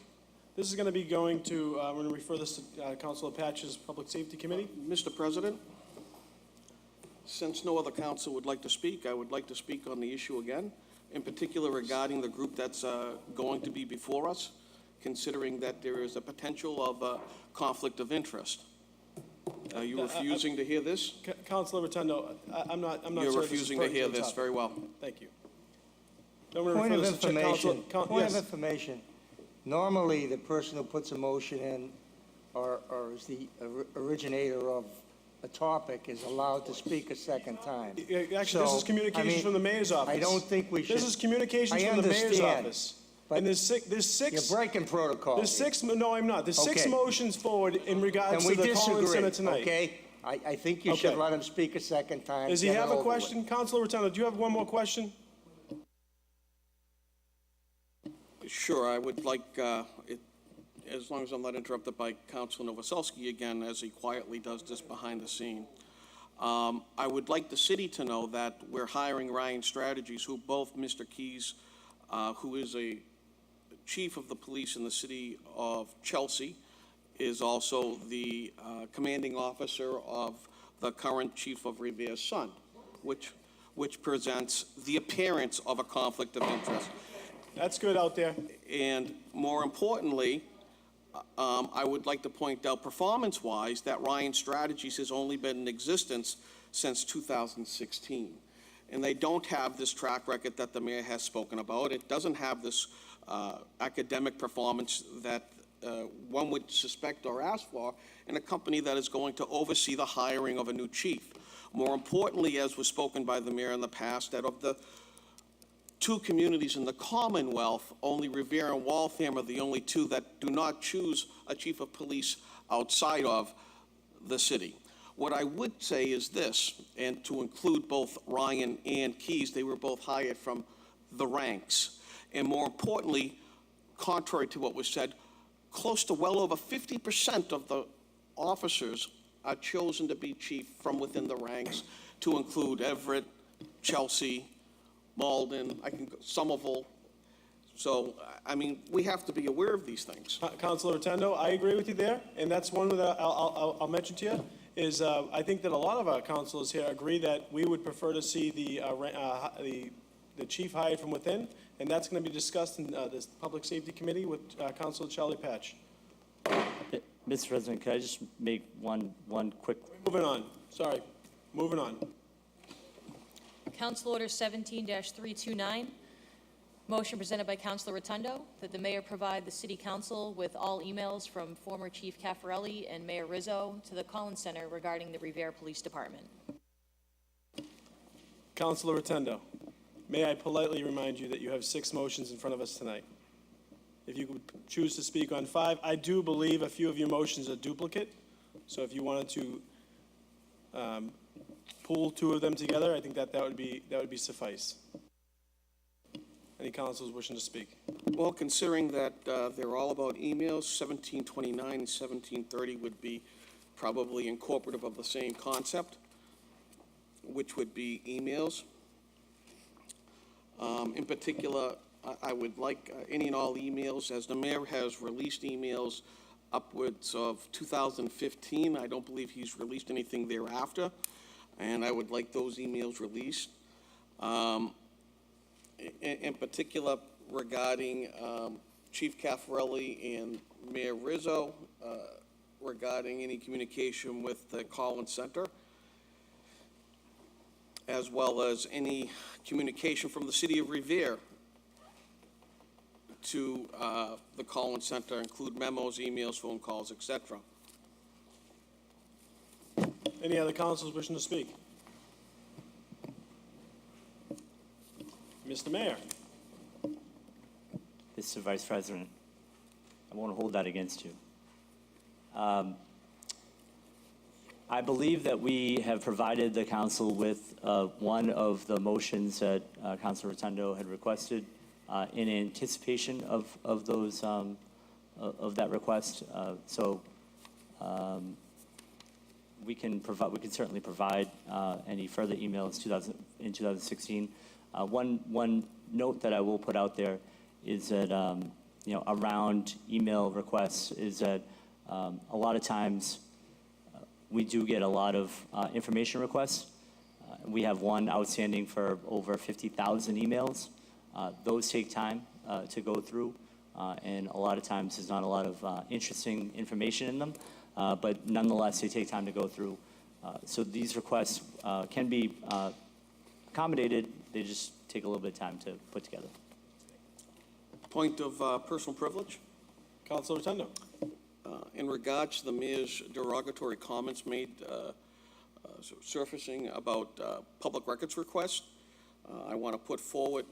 This is going to be going to, we're going to refer this to Councilor Patch's Public Safety Committee. Mr. President, since no other council would like to speak, I would like to speak on the issue again, in particular regarding the group that's going to be before us, considering that there is a potential of conflict of interest. Are you refusing to hear this? Councilor Rotundo, I'm not You're sure if this is refusing to pertinent hear the this, topic. very well. Thank you. I'm gonna Point refer of this to Council- information, point of yes. information. Normally, the person who puts a motion in or is the originator of a topic is allowed to speak a second time. Actually, this So, is communications I mean, from the mayor's office. I don't think we should. This is communications I from the mayor's understand, office. but And there's six. You're breaking protocol. There's six, no, I'm not. There's six Okay. motions forward in regards And to we the Collins disagree, Center tonight. okay? I think you should Okay. let him speak a second time. Does he get it have a over with. question? Councilor Rotundo, do you have one more question? Sure, I would like, as long as I'm not interrupted by Councilor Novoselsky again, as he quietly does this behind the scene. I would like the city to know that we're hiring Ryan Strategies, who both Mr. Keys, who is a chief of the police in the city of Chelsea, is also the commanding officer of the current chief of Revere's son, which presents the appearance of a conflict of interest. That's good out there. And more importantly, I would like to point out performance-wise that Ryan Strategies has only been in existence since 2016. And they don't have this track record that the mayor has spoken about. It doesn't have this academic performance that one would suspect or ask for in a company that is going to oversee the hiring of a new chief. More importantly, as was spoken by the mayor in the past, that of the two communities in the Commonwealth, only Revere and Waltham are the only two that do not choose a chief of police outside of the city. What I would say is this, and to include both Ryan and Keys, they were both hired from the ranks. And more importantly, contrary to what was said, close to well over 50% of the officers are chosen to be chief from within the ranks, to include Everett, Chelsea, Malden, Somerville. So, I mean, we have to be aware of these things. Councilor Rotundo, I agree with you there, and that's one that I'll mention to you, is I think that a lot of our councilors here agree that we would prefer to see the chief hired from within, and that's going to be discussed in this Public Safety Committee with Councilor Charlie Patch. Mr. President, could I just make one quick? Moving on, sorry, moving on. Council Order 17-329, motion presented by Councilor Rotundo that the mayor provide the city council with all emails from former Chief Caffarelli and Mayor Rizzo to the Collins Center regarding the Revere Police Department. Councilor Rotundo, may I politely remind you that you have 6 motions in front of us tonight. If you could choose to speak on 5, I do believe a few of your motions are duplicate, so if you wanted to pool 2 of them together, I think that would be suffice. Any councilors wishing to speak? Well, considering that they're all about emails, 1729 and 1730 would be probably incorporative of the same concept, which would be emails. In particular, I would like any and all emails, as the mayor has released emails upwards of 2015. I don't believe he's released anything thereafter, and I would like those emails released. In particular, regarding Chief Caffarelli and Mayor Rizzo, regarding any communication with the Collins Center, as well as any communication from the city of Revere to the Collins Center, include memos, emails, phone calls, etc. Any other councilors wishing to speak? Mr. Mayor. Mr. Vice President, I won't hold that against you. I believe that we have provided the council with one of the motions that Councilor Rotundo had requested in anticipation of those of that request. We can certainly provide any further emails in 2016. One note that I will put out there is that around email requests is that a lot of times we do get a lot of information requests. We have one outstanding for over 50,000 emails. Those take time to go through, and a lot of times there's not a lot of interesting information in them, but nonetheless they take time to go through. So these requests can be accommodated. They just take a little bit of time to put together. Point of personal privilege. Councilor Rotundo. In regards to the mayor's derogatory comments made surfacing about public records request. I want to put forward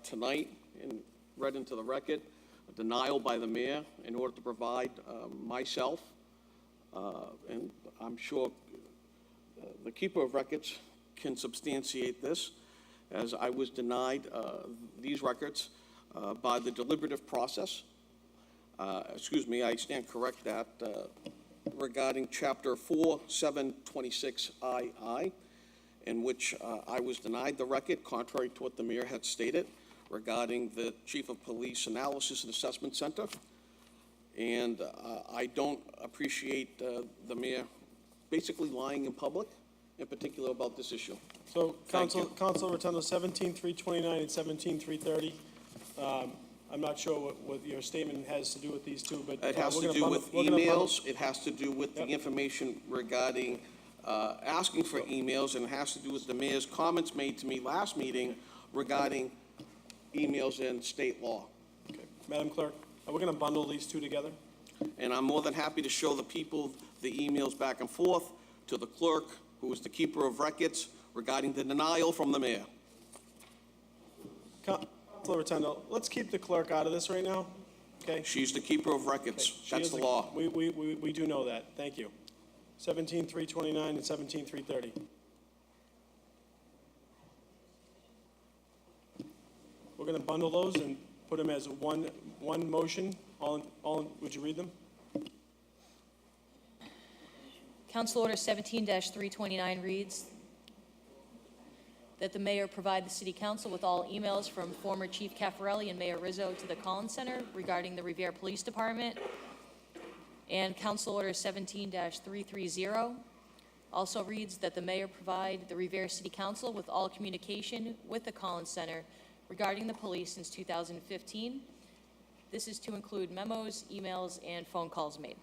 tonight and read into the record a denial by the mayor in order to provide myself, and I'm sure the keeper of records can substantiate this, as I was denied these records by the deliberative process. I stand correct that regarding Chapter 4726II, in which I was denied the record, contrary to what the mayor had stated, regarding the Chief of Police Analysis and Assessment Center. And I don't appreciate the mayor basically lying in public, in particular about this issue. So, Thank you. Council Rotundo, 17-329 and 17-330. I'm not sure what your statement has to do with these two, but. It has we're to gonna do bundle- with we're gonna bundle- emails, it has to do with the Yep. information regarding asking for emails, and it has to do with the mayor's comments made to me last meeting regarding emails and state law. Okay. Madam Clerk, we're going to bundle these two together. And I'm more than happy to show the people the emails back and forth to the clerk, who is the keeper of records, regarding the denial from the mayor. Councilor Rotundo, let's keep the clerk out of this right now, okay? She's the keeper of Okay, records. she That's is the law. We do know that. Thank you. 17-329 and 17-330. We're going to bundle those and put them as one motion. Would you read them? Council Order 17-329 reads that the mayor provide the city council with all emails from former Chief Caffarelli and Mayor Rizzo to the Collins Center regarding the Revere Police Department. And Council Order 17-330 also reads that the mayor provide the Revere City Council with all communication with the Collins Center regarding the police since 2015. This is to include memos, emails, and phone calls made.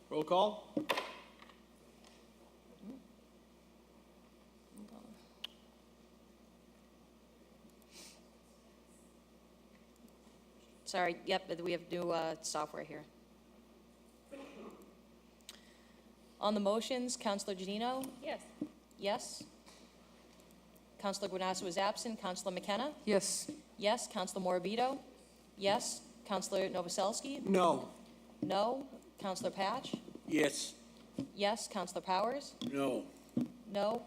Roll call. Sorry, yep, we have new software here. On the motions, Councilor Janino? Yes. Yes. Councilor Guanasso is absent. Councilor McKenna? Yes. Yes. Councilor Morabito? Yes. Councilor Novoselsky? No. No. Councilor Patch? Yes. Yes. Councilor Powers? No. No.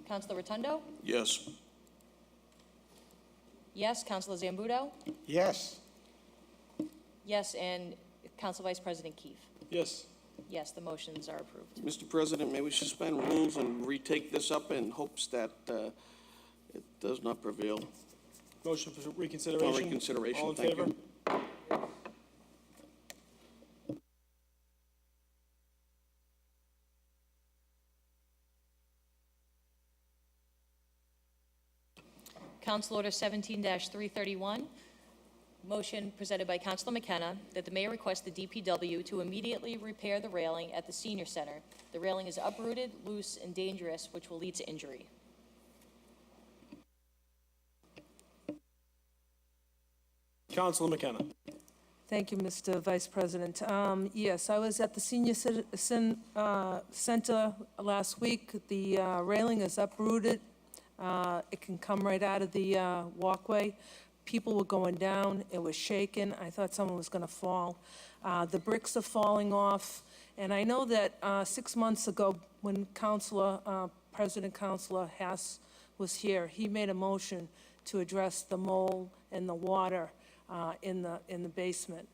Councilor Rotundo? Yes. Yes. Councilor Zambudo? Yes. Yes. And Council Vice President Keefe? Yes. Yes, the motions are approved. Mr. President, may we suspend rules and retake this up in hopes that it does not prevail? Motion for reconsideration. For reconsideration, All in thank favor? you. Council Order 17-331, motion presented by Councilor McKenna that the mayor request the DPW to immediately repair the railing at the senior center. The railing is uprooted, loose, and dangerous, which will lead to injury. Councilor McKenna. Thank you, Mr. Vice President. Yes, I was at the senior citizen center last week. The railing is uprooted. It can come right out of the walkway. People were going down. It was shaking. I thought someone was going to fall. The bricks are falling off. And I know that 6 months ago, when President Councilor Hess was here, he made a motion to address the mold and the water in the basement.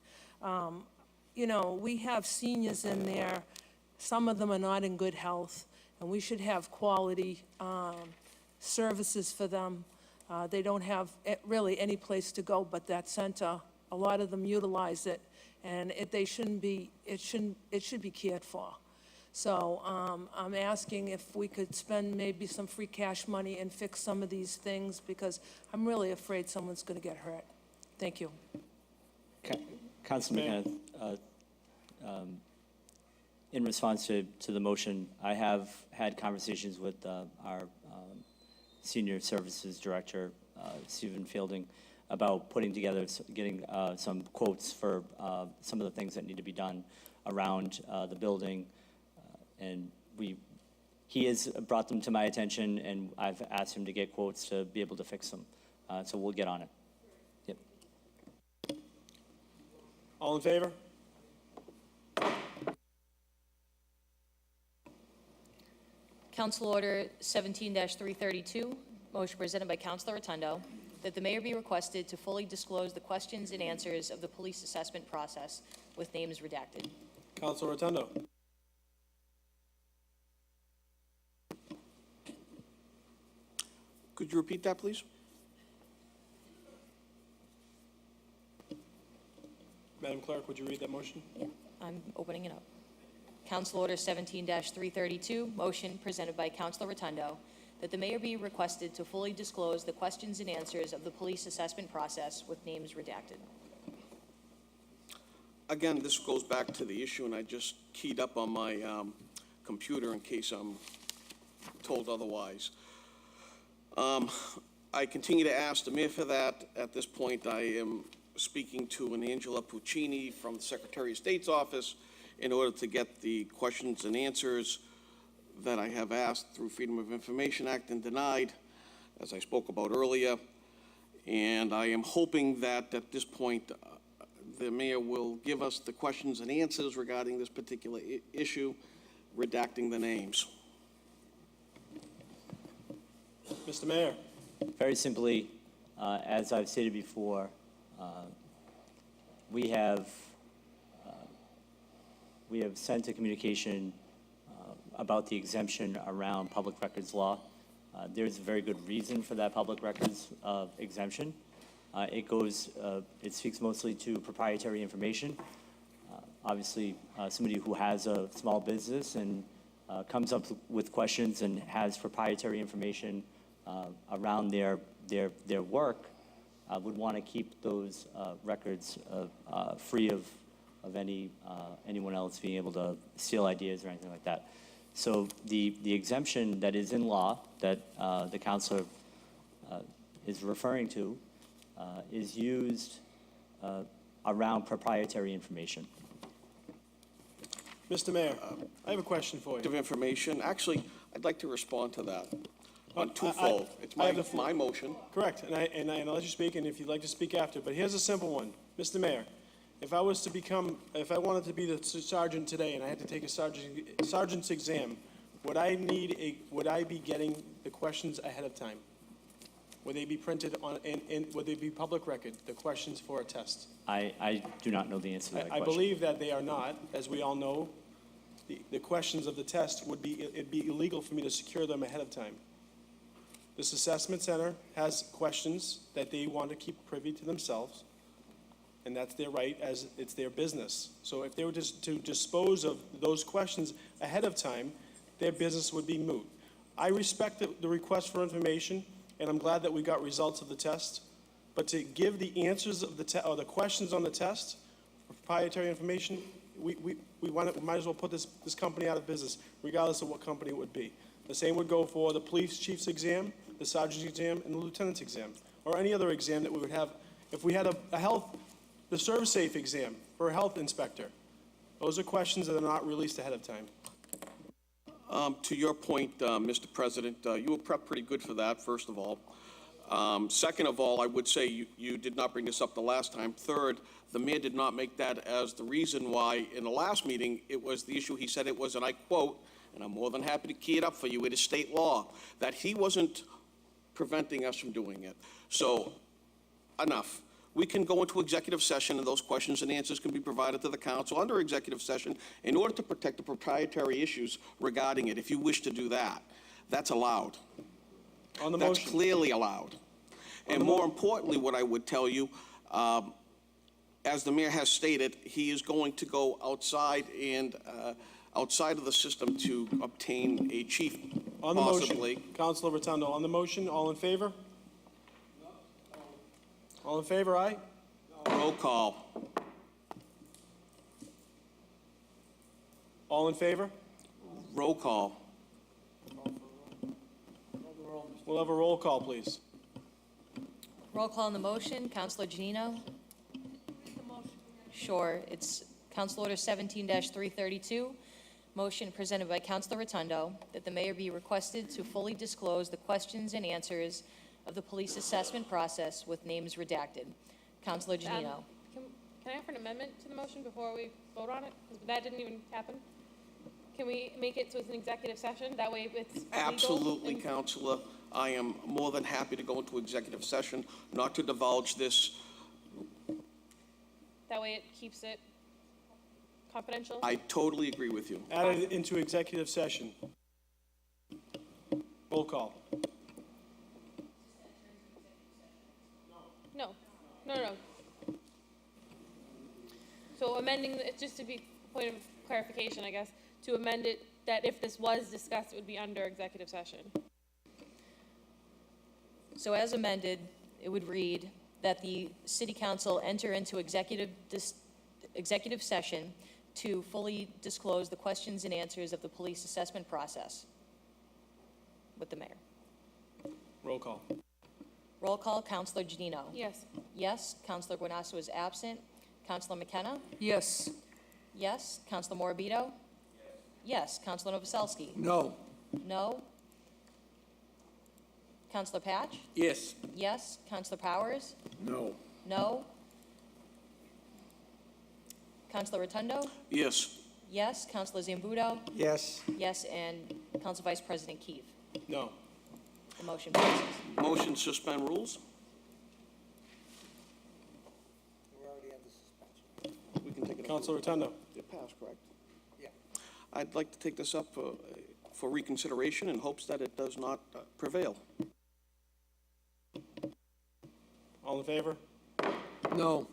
You know, we have seniors in there. Some of them are not in good health, and we should have quality services for them. They don't have really any place to go but that center. A lot of them utilize it, and it should be cared for. So I'm asking if we could spend maybe some free cash money and fix some of these things, because I'm really afraid someone's going to get hurt. Thank you. Councilor McKenna, in response to the motion, I have had conversations with our Senior Services Director, Stephen Fielding, about putting together, getting some quotes for some of the things that need to be done around the building, And he has brought them to my attention, and I've asked him to get quotes to be able to fix them. So we'll get on it. Yep. All in favor? Council Order 17-332, motion presented by Councilor Rotundo, that the mayor be requested to fully disclose the questions and answers of the police assessment process with names redacted. Councilor Rotundo. Could you repeat that, please? Madam Clerk, would you read that motion? Yeah, I'm opening it up. Council Order 17-332, motion presented by Councilor Rotundo, that the mayor be requested to fully disclose the questions and answers of the police assessment process with names redacted. Again, this goes back to the issue, and I just keyed up on my computer in case I'm told otherwise. I continue to ask the mayor for that. At this point, I am speaking to an Angela Puccini from the Secretary of State's office in order to get the questions and answers that I have asked through Freedom of Information Act and denied, as I spoke about earlier. And I am hoping that at this point, the mayor will give us the questions and answers regarding this particular issue, redacting the names. Mr. Mayor. Very simply, as I've stated before, we have sent a communication about the exemption around public records law. There's a very good reason for that public records exemption. It speaks mostly to proprietary information. Obviously, somebody who has a small business and comes up with questions and has proprietary information around their work would want to keep those records free of anyone else being able to steal ideas or anything like that. So the exemption that is in law that the councilor is referring to is used around proprietary information. Mr. Mayor, I have a question for you. Of information. Actually, I'd like to respond to that on twofold. It's my motion. Correct, and I'll let you speak, and if you'd like to speak after, but here's a simple one. Mr. Mayor, if I wanted to be the sergeant today and I had to take a sergeant's exam, would I be getting the questions ahead of time? Would they be printed and would they be public record, the questions for a test? I do not know the answer to that I question. believe that they are not. As we all know, the questions of the test it'd be illegal for me to secure them ahead of time. This assessment center has questions that they want to keep privy to themselves, and that's their right, as it's their business. So if they were just to dispose of those questions ahead of time, their business would be moot. I respect the request for information, and I'm glad that we got results of the test, but to give the answers of or the questions on the test for proprietary information, we might as well put this company out of business, regardless of what company it would be. The same would go for the police chief's exam, the sergeant's exam, and the lieutenant's exam, or any other exam that we would have. If we had the serve-safe exam for a health inspector, those are questions that are not released ahead of time. To your point, Mr. President, you were prepped pretty good for that, first of all. Second of all, I would say you did not bring this up the last time. Third, the mayor did not make that as the reason why in the last meeting it was the issue. He said it was, and I quote, and I'm more than happy to key it up for you, it is state law, that he wasn't preventing us from doing it. So, enough. We can go into executive session, and those questions and answers can be provided to the council under executive session in order to protect the proprietary issues regarding it, if you wish to do that. That's allowed. On the That's motion. clearly allowed. And more importantly, what I would tell you, as the mayor has stated, he is going to go outside and outside of the system to obtain a chief, On the possibly. motion, Councilor Rotundo, on the motion, all in favor? All in favor, aye? Roll call. All in favor? Roll call. We'll have a roll call, please. Roll call on the motion. Councilor Janino? Sure. It's Council Order 17-332, Motion presented by Councilor Rotundo that the mayor be requested to fully disclose the questions and answers of the police assessment process with names redacted. Councilor Janino. Can I offer an amendment to the motion before we vote on it? 'Cause that didn't even happen. Can we make it so it's an executive session? That way it's legal? Absolutely, and- Counselor. I am more than happy to go into executive session, not to divulge this. That way it keeps it confidential? I totally agree with you. Added into executive session. Roll call. No. So amending, just to be, point of clarification, I guess, to amend it, that if this was discussed, it would be under executive session. So as amended, it would read that the city council enter into executive session to fully disclose the questions and answers of the police assessment process with the mayor. Roll call. Roll call, Councilor Janino. Yes. Yes. Councilor Guanasso is absent. Councilor McKenna? Yes. Yes. Councilor Morabito? Yes. Councilor Novoselsky? No. No. Councilor Patch? Yes. Yes. Councilor Powers? No. No. Councilor Rotundo? Yes. Yes. Councilor Zambudo? Yes. Yes. And Council Vice President Keefe? No. The motion passes. Motion to suspend rules? We're already under suspension. We can take it up. Councilor Rotundo. It passed, correct? Yeah. I'd like to take this up for reconsideration in hopes that it does not prevail. All in favor? No.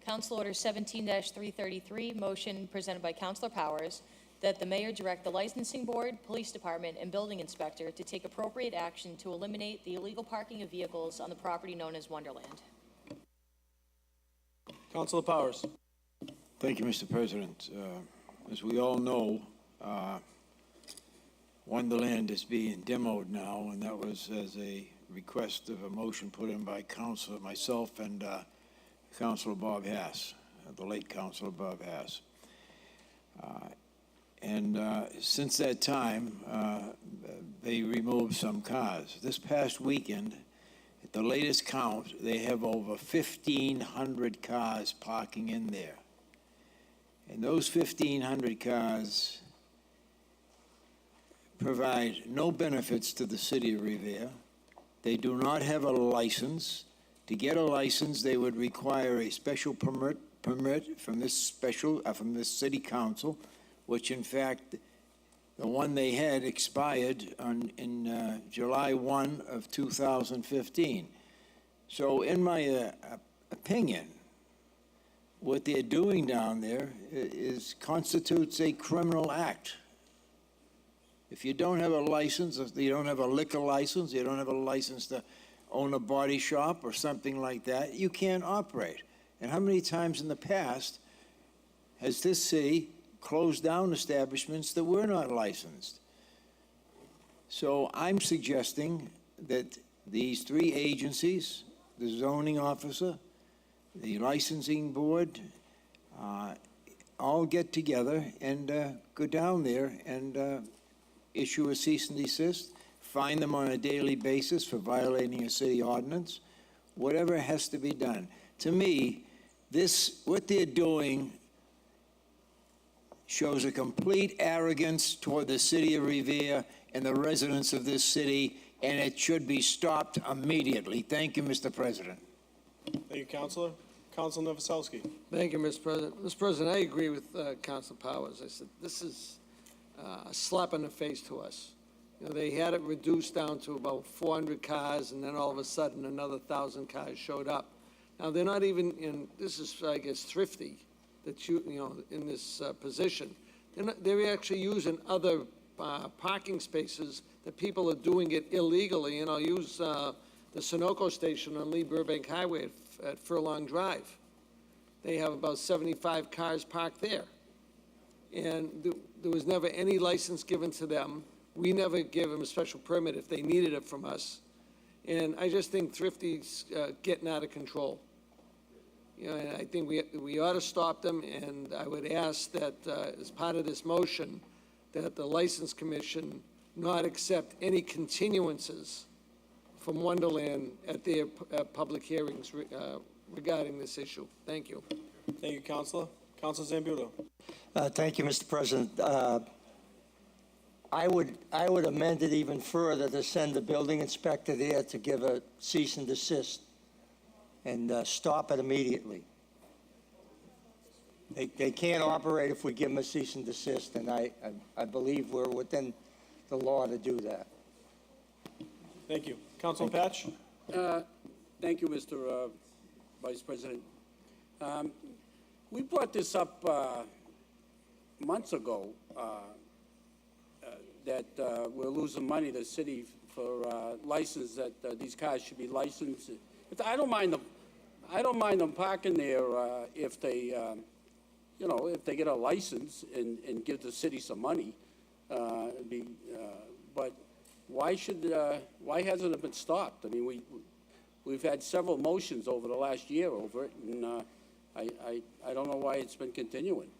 Council Order 17-333, motion presented by Councilor Powers, that the mayor direct the licensing board, police department, and building inspector to take appropriate action to eliminate the illegal parking of vehicles on the property known as Wonderland. Councilor Powers. Thank you, Mr. President. As we all know, Wonderland is being demoed now, and that was as a request of a motion put in by Councilor, myself, and Councilor Bob Hass, the late Councilor Bob Hass. And since that time, they removed some cars. This past weekend, at the latest count, they have over 1,500 cars parking in there. And those 1,500 cars provide no benefits to the city of Revere. They do not have a license. To get a license, they would require a special permit from this city council, which in fact, the one they had expired in July 1 of 2015. So in my opinion, what they're doing down there constitutes a criminal act. If you don't have a license, if you don't have a liquor license, you don't have a license to own a body shop or something like that, you can't operate. And how many times in the past has this city closed down establishments that were not licensed? So I'm suggesting that these three agencies, the zoning officer, the licensing board, all get together and go down there and issue a cease and desist, fine them on a daily basis for violating a city ordinance, whatever has to be done. To me, what they're doing shows a complete arrogance toward the city of Revere and the residents of this city, and it should be stopped immediately. Thank you, Mr. President. Thank you, Councilor. Councilor Novoselsky. Thank you, Mr. President. Mr. President, I agree with Councilor Powers. I said, this is a slap in the face to us. You know, they had it reduced down to about 400 cars, and then all of a sudden, another 1,000 cars showed up. Now, they're not even in, this is, I guess, thrifty, that you know, in this position. They're actually using other parking spaces that people are doing it illegally, and I'll use the Sunoco station on Lee Burbank Highway at Furlong Drive. They have about 75 cars parked there. And there was never any license given to them. We never gave them a special permit if they needed it from us. And I just think Thrifty's getting out of control. You know, and I think we ought to stop them, and I would ask that, as part of this motion, that the License Commission not accept any continuances from Wonderland at their public hearings regarding this issue. Thank you. Thank you, Counselor. Counselor Zambudo. Thank you, Mr. President. I would amend it even further to send the building inspector there to give a cease and desist and stop it immediately. They can't operate if we give them a cease and desist, and I believe we're within the law to do that. Thank you. Councilor Patch? Thank you, Mr. Vice President. We brought this up months ago, that we're losing money to the city for license, that these cars should be licensed. I don't mind them parking there if they, if they get a license and give the city some money. But why hasn't it been stopped? I mean, we've had several motions over the last year over it, and I don't know why it's been continuing.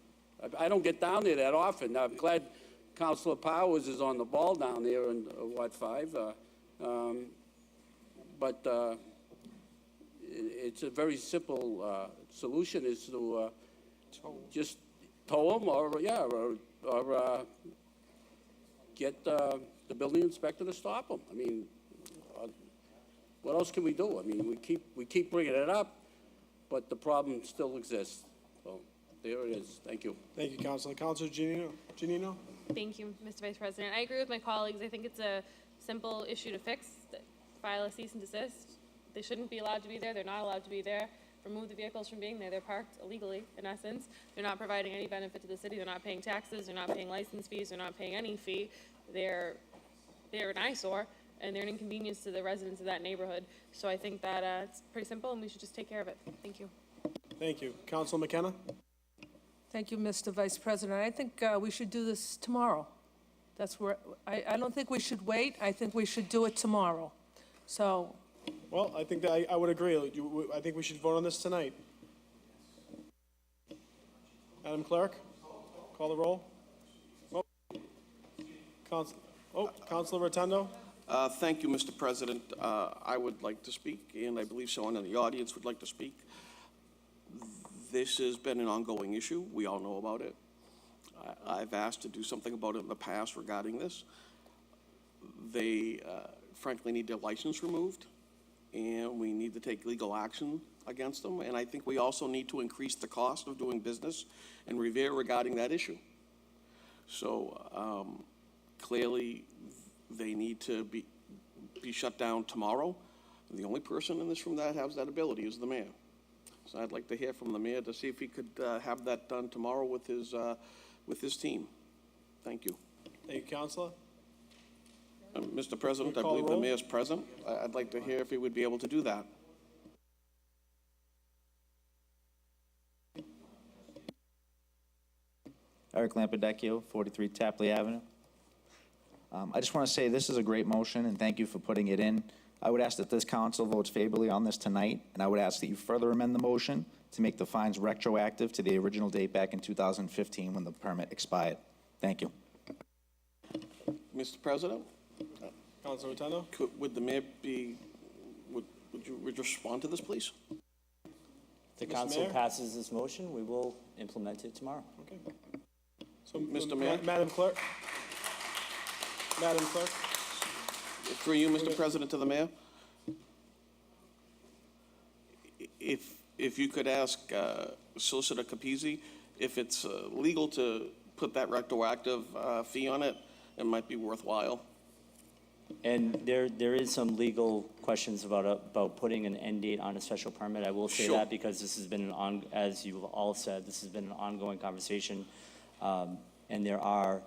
I don't get down there that often. I'm glad Councilor Powers is on the ball down there in Ward 5. But it's a very simple solution, is to just tow them, or get the building inspector to stop them. I mean, what else can we do? I mean, we keep bringing it up, but the problem still exists. So there it is. Thank you. Thank you, Counselor. Counselor Giannino? Thank you, Mr. Vice President. I agree with my colleagues. I think it's a simple issue to fix. File a cease and desist. They shouldn't be allowed to be there. They're not allowed to be there. Remove the vehicles from being there. They're parked illegally, in essence. They're not providing any benefit to the city. They're not paying taxes. They're not paying license fees. They're not paying any fee. They're an eyesore, and they're an inconvenience to the residents of that neighborhood. So I think that it's pretty simple, and we should just take care of it. Thank you. Thank you. Counselor McKenna? Thank you, Mr. Vice President. I think we should do this tomorrow. That's where, I don't think we should wait. I think we should do it tomorrow. So. Well, I think that I would agree. I think we should vote on this tonight. Madam Clerk, call the roll. Counselor Rotundo? Thank you, Mr. President. I would like to speak, and I believe someone in the audience would like to speak. This has been an ongoing issue. We all know about it. I've asked to do something about it in the past regarding this. They, frankly, need their license removed, and we need to take legal action against them. And I think we also need to increase the cost of doing business in Revere regarding that issue. So clearly, they need to be shut down tomorrow. The only person in this room that has that ability is the mayor. So I'd like to hear from the mayor to see if he could have that done tomorrow with his team. Thank you. Thank you, Counselor. Mr. President, I believe the mayor's present. I'd like to hear if he would be able to do that. Eric Lampadecchio, 43 Tapley Avenue. I just want to say this is a great motion, and thank you for putting it in. I would ask that this council votes favorably on this tonight, and I would ask that you further amend the motion to make the fines retroactive to the original date back in 2015 when the permit expired. Thank you. Mr. President? Councilor Rotundo? Would the mayor would you respond to this, please? If the council passes this motion, we will implement it tomorrow. Okay. So, Mr. Mayor? Madam Clerk? Madam Clerk? Through you, Mr. President, to the mayor. If you could ask Solicitor Capizzi if it's legal to put that retroactive fee on it, it might be worthwhile. And there is some legal questions about putting an end date on a special permit. I will say that because this has been as you've all said, this has been an ongoing conversation, and there are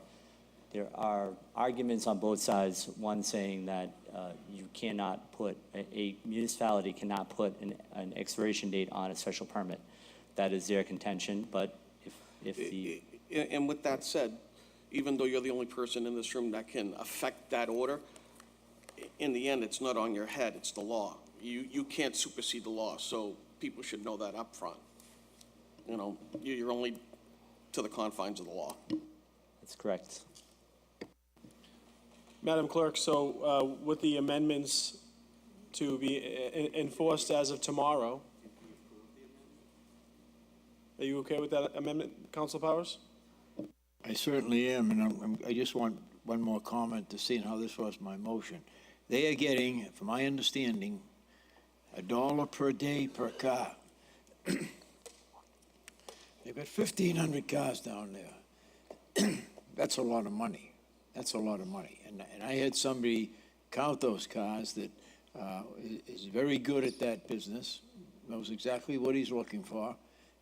arguments on both sides. One saying that you cannot put a municipality cannot put an expiration date on a special permit. That is their contention. But if the and with that said, even though you're the only person in this room that can affect that order, in the end, it's not on your head, it's the law. You can't supersede the law. So people should know that up front. You know, you're only to the confines of the law. That's correct. Madam Clerk, so with the amendments to be enforced as of tomorrow, are you okay with that amendment, Council Powers? I certainly am, and I just want one more comment to see how this was my motion. They are getting, from my understanding, $1 per day per car. They've got 1,500 cars down there. That's a lot of money. That's a lot of money. And I had somebody count those cars that is very good at that business, knows exactly what he's looking for,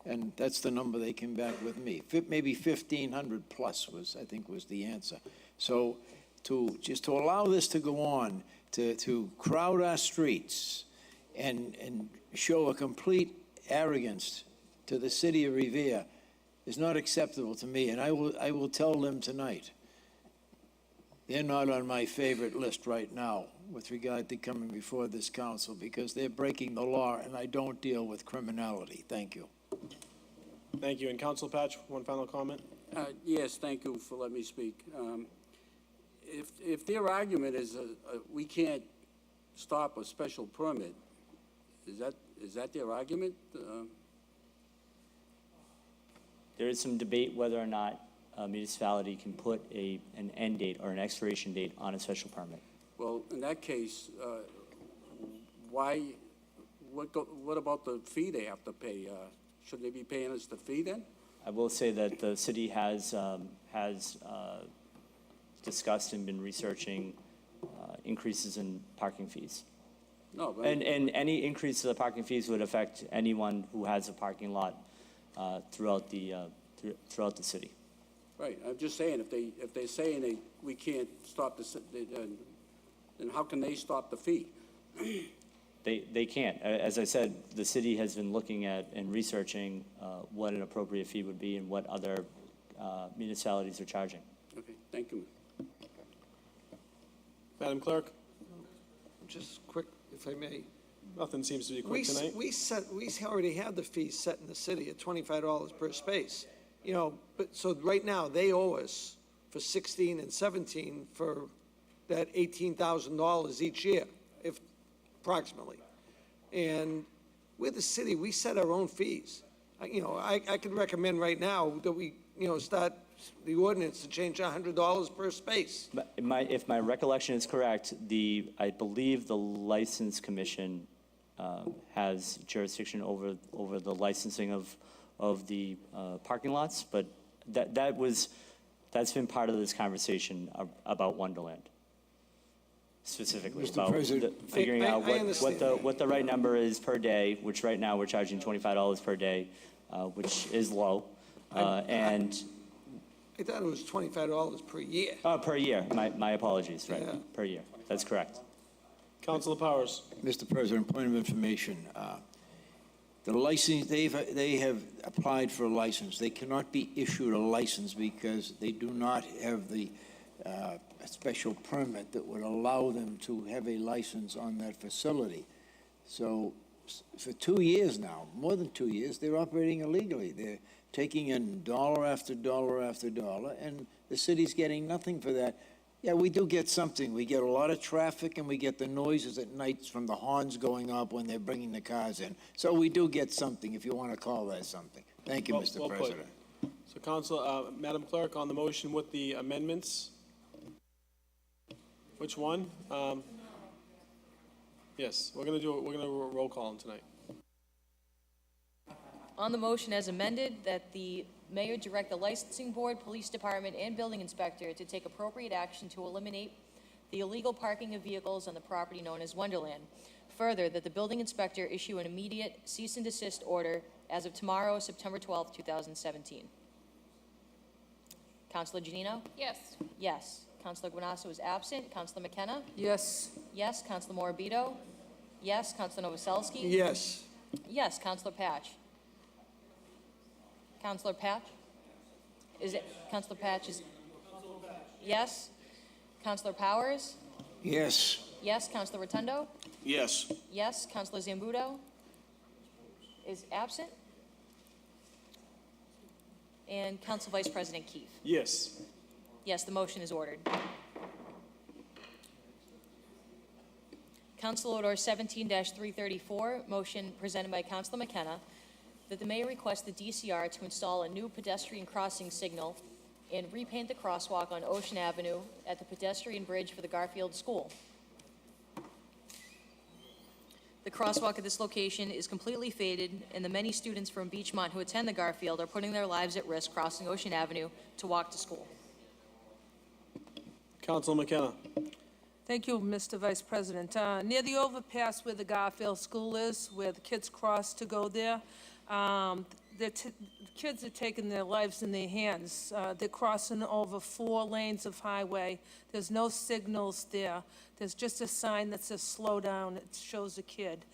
and that's the number they came back with me. Maybe 1,500 plus I think was the answer. So to allow this to go on, to crowd our streets and show a complete arrogance to the city of Revere is not acceptable to me, and I will tell them tonight. They're not on my favorite list right now with regard to coming before this council because they're breaking the law, and I don't deal with criminality. Thank you. Thank you. And Council Patch, one final comment? Yes, thank you for letting me speak. If their argument is we can't stop a special permit, is that their argument? There is some debate whether or not a municipality can put an end date or an expiration date on a special permit. Well, in that case, what about the fee they have to pay? Should they be paying us the fee then? I will say that the city has discussed and been researching increases in parking fees. No, but And any increase to the parking fees would affect anyone who has a parking lot throughout the city. right. I'm just saying if they're saying we can't stop then how can they stop the fee? They can't. As I said, the city has been looking at and researching what an appropriate fee would be and what other municipalities are charging. Okay, thank you. Madam Clerk? Just quick, if I may. Nothing seems to be quick tonight. We already had the fees set in the city at $25 per space. You know, but so right now, they owe us for 16 and 17 for that $18,000 each year, if approximately. And we're the city, we set our own fees. I could recommend right now that we, start the ordinance to change $100 per space. But if my recollection is correct, I believe the License Commission has jurisdiction over the licensing of the parking lots, but that's been part of this conversation about Wonderland. Specifically Mr. about President, figuring out understand. what the right number is per day, which right now we're charging $25 per day, which is low, and I thought it was $25 per year. per year. My apologies. Right, Yeah. per year. That's correct. Councilor Powers? Mr. President, point of information. The license, they have applied for a license. They cannot be issued a license because they do not have the a special permit that would allow them to have a license on that facility. So for 2 years now, more than 2 years, they're operating illegally. They're taking in dollar after dollar after dollar, and the city's getting nothing for that. Yeah, we do get something. We get a lot of traffic, and we get the noises at night from the horns going up when they're bringing the cars in. So we do get something, if you want to call that something. Thank you, Mr. Well put. President. So Madam Clerk, on the motion with the amendments? Which one? Yes, we're gonna do a roll call on tonight. On the motion as amended, that the mayor direct the licensing board, police department, and building inspector to take appropriate action to eliminate the illegal parking of vehicles on the property known as Wonderland. Further, that the building inspector issue an immediate cease and desist order as of tomorrow, September 12th, 2017. Councilor Janino? Yes. Yes. Councilor Guanasso is absent. Councilor McKenna? Yes. Yes. Councilor Morabito? Yes. Councilor Novoselsky? Yes. Yes. Councilor Patch? Councilor Patch? Is it, Councilor Patch is? Yes. Councilor Powers? Yes. Yes. Councilor Rotundo? Yes. Yes. Councilor Zambudo? is absent. And Council Vice President Keefe. Yes. Yes, the motion is ordered. Council Order 17-334, motion presented by Councilor McKenna, that the mayor request the DCR to install a new pedestrian crossing signal and repaint the crosswalk on Ocean Avenue at the pedestrian bridge for the Garfield School. The crosswalk at this location is completely faded, and the many students from Beachmont who attend the Garfield are putting their lives at risk crossing Ocean Avenue to walk to school. Councilor McKenna. Thank you, Mr. Vice President. Near the overpass where the Garfield School is, where the kids cross to go there, the kids are taking their lives in their hands. They're crossing over 4 lanes of highway. There's no signals there. There's just a sign that says slow down. It shows a kid.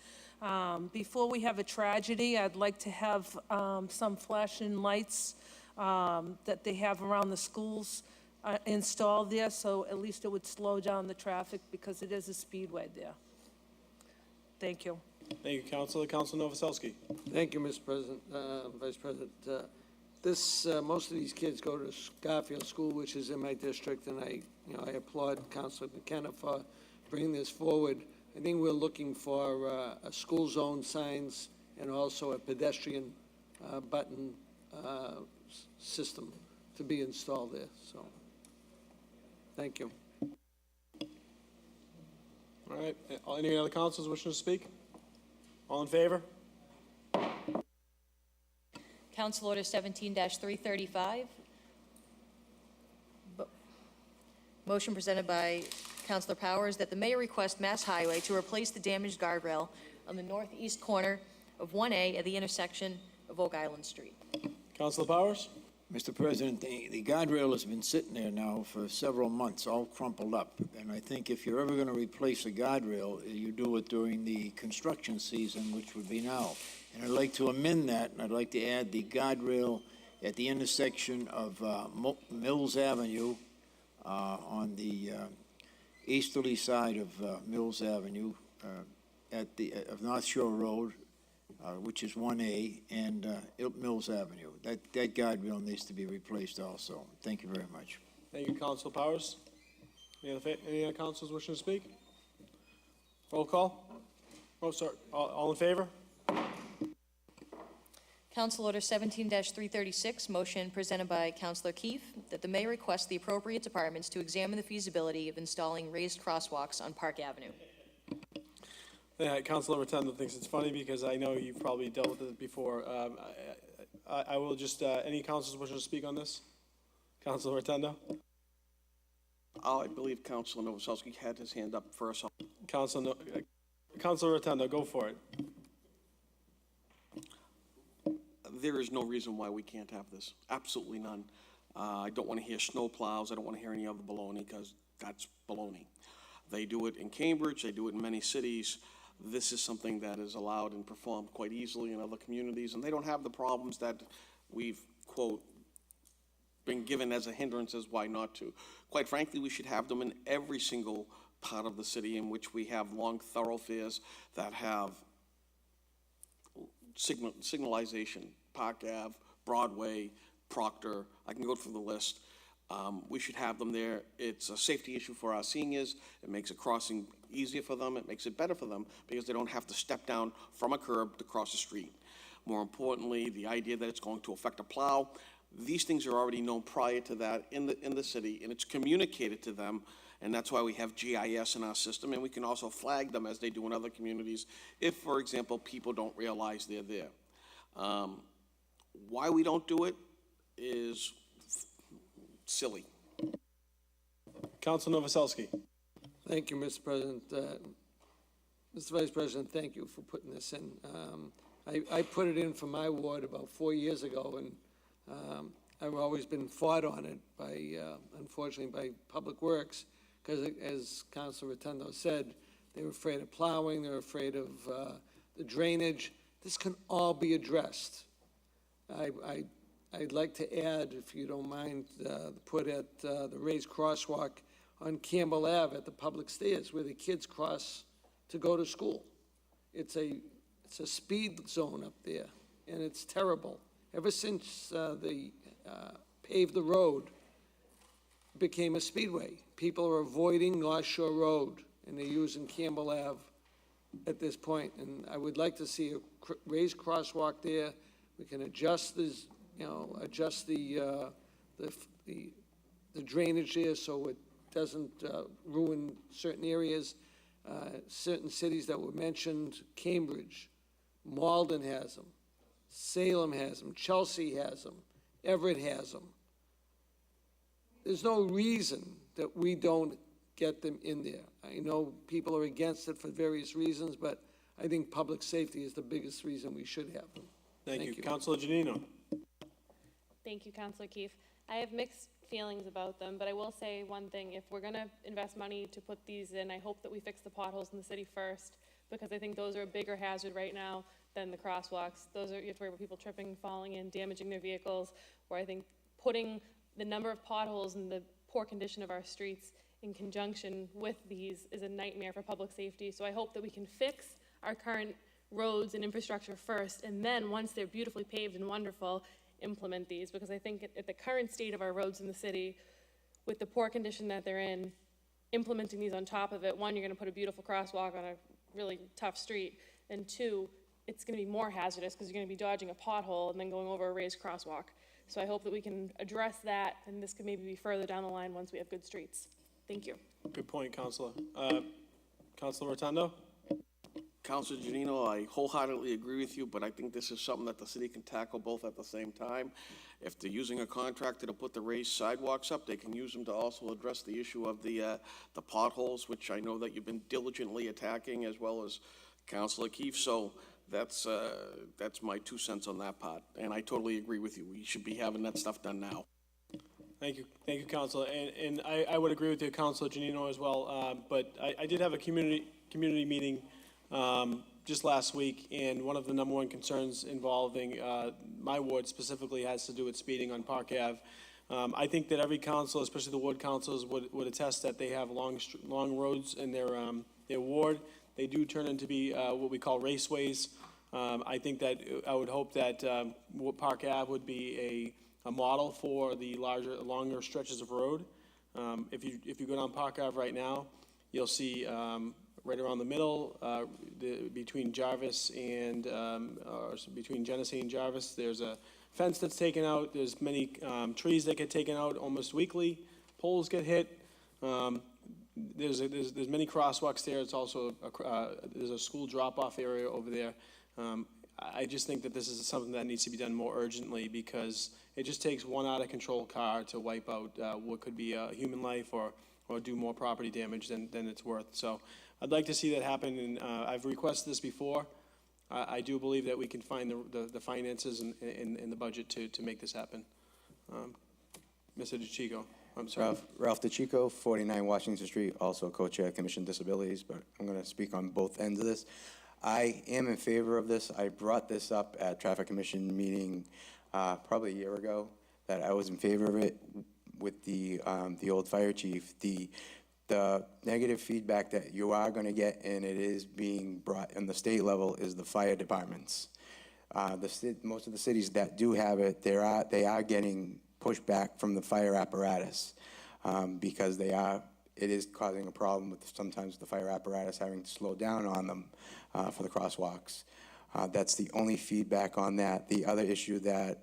Before we have a tragedy, I'd like to have some flashing lights that they have around the schools installed there, so at least it would slow down the traffic because it is a speedway there. Thank you. Thank you, Councilor. Councilor Novoselsky. Thank you, Mr. President, Vice President. Most of these kids go to Garfield School, which is in my district, and I applaud Councilor McKenna for bringing this forward. I think we're looking for a school zone signs and also a pedestrian button system to be installed there. So, thank you. All right. Any other councilors wishing to speak? All in favor? Council Order 17-335. Motion presented by Councilor Powers that the mayor request Mass Highway to replace the damaged guardrail on the northeast corner of 1A at the intersection of Oak Island Street. Councilor Powers? Mr. President, the guardrail has been sitting there now for several months, all crumpled up. And I think if you're ever going to replace a guardrail, you do it during the construction season, which would be now. And I'd like to amend that, and I'd like to add the guardrail at the intersection of Mills Avenue on the easterly side of Mills Avenue of North Shore Road, which is 1A, and Mills Avenue. That guardrail needs to be replaced also. Thank you very much. Thank you, Councilor Powers. Any other councilors wishing to speak? Roll call. Oh, sorry. All in favor? Council Order 17-336, motion presented by Councilor Keefe, that the mayor request the appropriate departments to examine the feasibility of installing raised crosswalks on Park Avenue. Yeah, Councilor Rotunda thinks it's funny because I know you've probably dealt with it before. I will just, any councilors wishing to speak on this? Councilor Rotunda? I believe Councilor Novoselsky had his hand up first. Councilor Rotunda, go for it. There is no reason why we can't have this. Absolutely none. I don't want to hear snow plows. I don't want to hear any other baloney because that's baloney. They do it in Cambridge. They do it in many cities. This is something that is allowed and performed quite easily in other communities, and they don't have the problems that we've, quote, been given as a hindrance as why not to. Quite frankly, we should have them in every single part of the city in which we have long thoroughfares that have signalization, Park Ave, Broadway, Proctor, I can go through the list. We should have them there. It's a safety issue for our seniors. It makes a crossing easier for them. It makes it better for them because they don't have to step down from a curb to cross the street. More importantly, the idea that it's going to affect a plow, these things are already known prior to that in the city, and it's communicated to them, and that's why we have GIS in our system, and we can also flag them as they do in other communities if, for example, people don't realize they're there. Why we don't do it is silly. Councilor Novoselsky. Thank you, Mr. President. Mr. Vice President, thank you for putting this in. I put it in for my ward about 4 years ago, and I've always been fought on it by, unfortunately, by Public Works, because as Councilor Rotundo said, they were afraid of plowing, they were afraid of the drainage. This can all be addressed. I'd like to add, if you don't mind, put at the raised crosswalk on Campbell Ave at the public stairs where the kids cross to go to school. It's a It's a speed zone up there, and it's terrible. Ever since they paved the road, it became a speedway. People are avoiding North Shore Road, and they're using Campbell Ave at this point. And I would like to see a raised crosswalk there. We can adjust this, adjust the drainage there so it doesn't ruin certain areas. Certain cities that were mentioned, Cambridge, Malden has them, Salem has them, Chelsea has them, Everett has them. There's no reason that we don't get them in there. I know people are against it for various reasons, but I think public safety is the biggest reason we should have them. Thank you. Councilor Janino. Thank you, Councilor Keefe. I have mixed feelings about them, but I will say one thing. If we're going to invest money to put these in, I hope that we fix the potholes in the city first, because I think those are a bigger hazard right now than the crosswalks. Those are, you have to worry about people tripping, falling in, damaging their vehicles, where I think putting the number of potholes and the poor condition of our streets in conjunction with these is a nightmare for public safety. So I hope that we can fix our current roads and infrastructure first, and then once they're beautifully paved and wonderful, implement these, because I think at the current state of our roads in the city, with the poor condition that they're in, implementing these on top of it, one, you're going to put a beautiful crosswalk on a really tough street, and two, it's going to be more hazardous because you're going to be dodging a pothole and then going over a raised crosswalk. So I hope that we can address that, and this could maybe be further down the line once we have good streets. Thank you. Good point, Councilor. Councilor Rotundo? Councilor Janino, I wholeheartedly agree with you, but I think this is something that the city can tackle both at the same time. If they're using a contractor to put the raised sidewalks up, they can use them to also address the issue of the potholes, which I know that you've been diligently attacking, as well as Councilor Keefe. So that's my 2 cents on that part, and I totally agree with you. We should be having that stuff done now. Thank you, Councilor. And I would agree with you, Councilor Janino, as well. But I did have a community meeting just last week, and one of the number one concerns involving my ward specifically has to do with speeding on Park Ave. I think that every council, especially the ward councils, would attest that they have long roads in their ward. They do turn into be what we call raceways. I think that I would hope that Park Ave would be a model for the longer stretches of road. If you go down Park Ave right now, you'll see right around the middle, between Jarvis and between Genesee and Jarvis, there's a fence that's taken out. There's many trees that get taken out almost weekly. Poles get hit. There's many crosswalks there. It's also there's a school drop-off area over there. I just think that this is something that needs to be done more urgently, because it just takes one out-of-control car to wipe out what could be a human life or do more property damage than it's worth. So I'd like to see that happen, and I've requested this before. I do believe that we can find the finances in the budget to make this happen. Mr. DeChico, I'm sorry. Ralph DeChico, 49 Washington Street, also co-chair of Commission Disabilities, but I'm going to speak on both ends of this. I am in favor of this. I brought this up at Traffic Commission meeting probably a year ago, that I was in favor of it with the old fire chief. The negative feedback that you are going to get, and it is being brought in the state level, is the fire departments. Most of the cities that do have it, they are getting pushback from the fire apparatus because it is causing a problem with sometimes the fire apparatus having to slow down on them for the crosswalks. That's the only feedback on that. The other issue that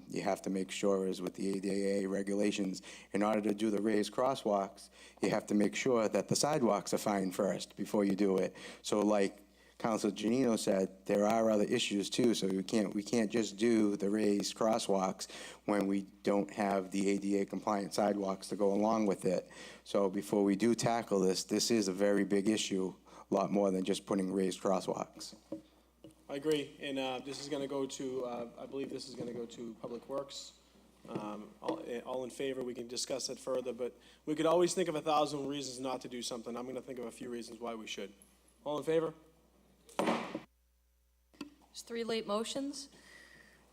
you have to make sure is with the ADA regulations, in order to do the raised crosswalks, you have to make sure that the sidewalks are fine first before you do it. So like Councilor Janino said, there are other issues too, so we can't just do the raised crosswalks when we don't have the ADA compliant sidewalks to go along with it. So before we do tackle this is a very big issue, a lot more than just putting raised crosswalks. I agree, and this is going to go to, I believe this is going to go to Public Works. All in favor, we can discuss that further, but we could always think of 1,000 reasons not to do something. I'm going to think of a few reasons why we should. All in favor? There's 3 late motions.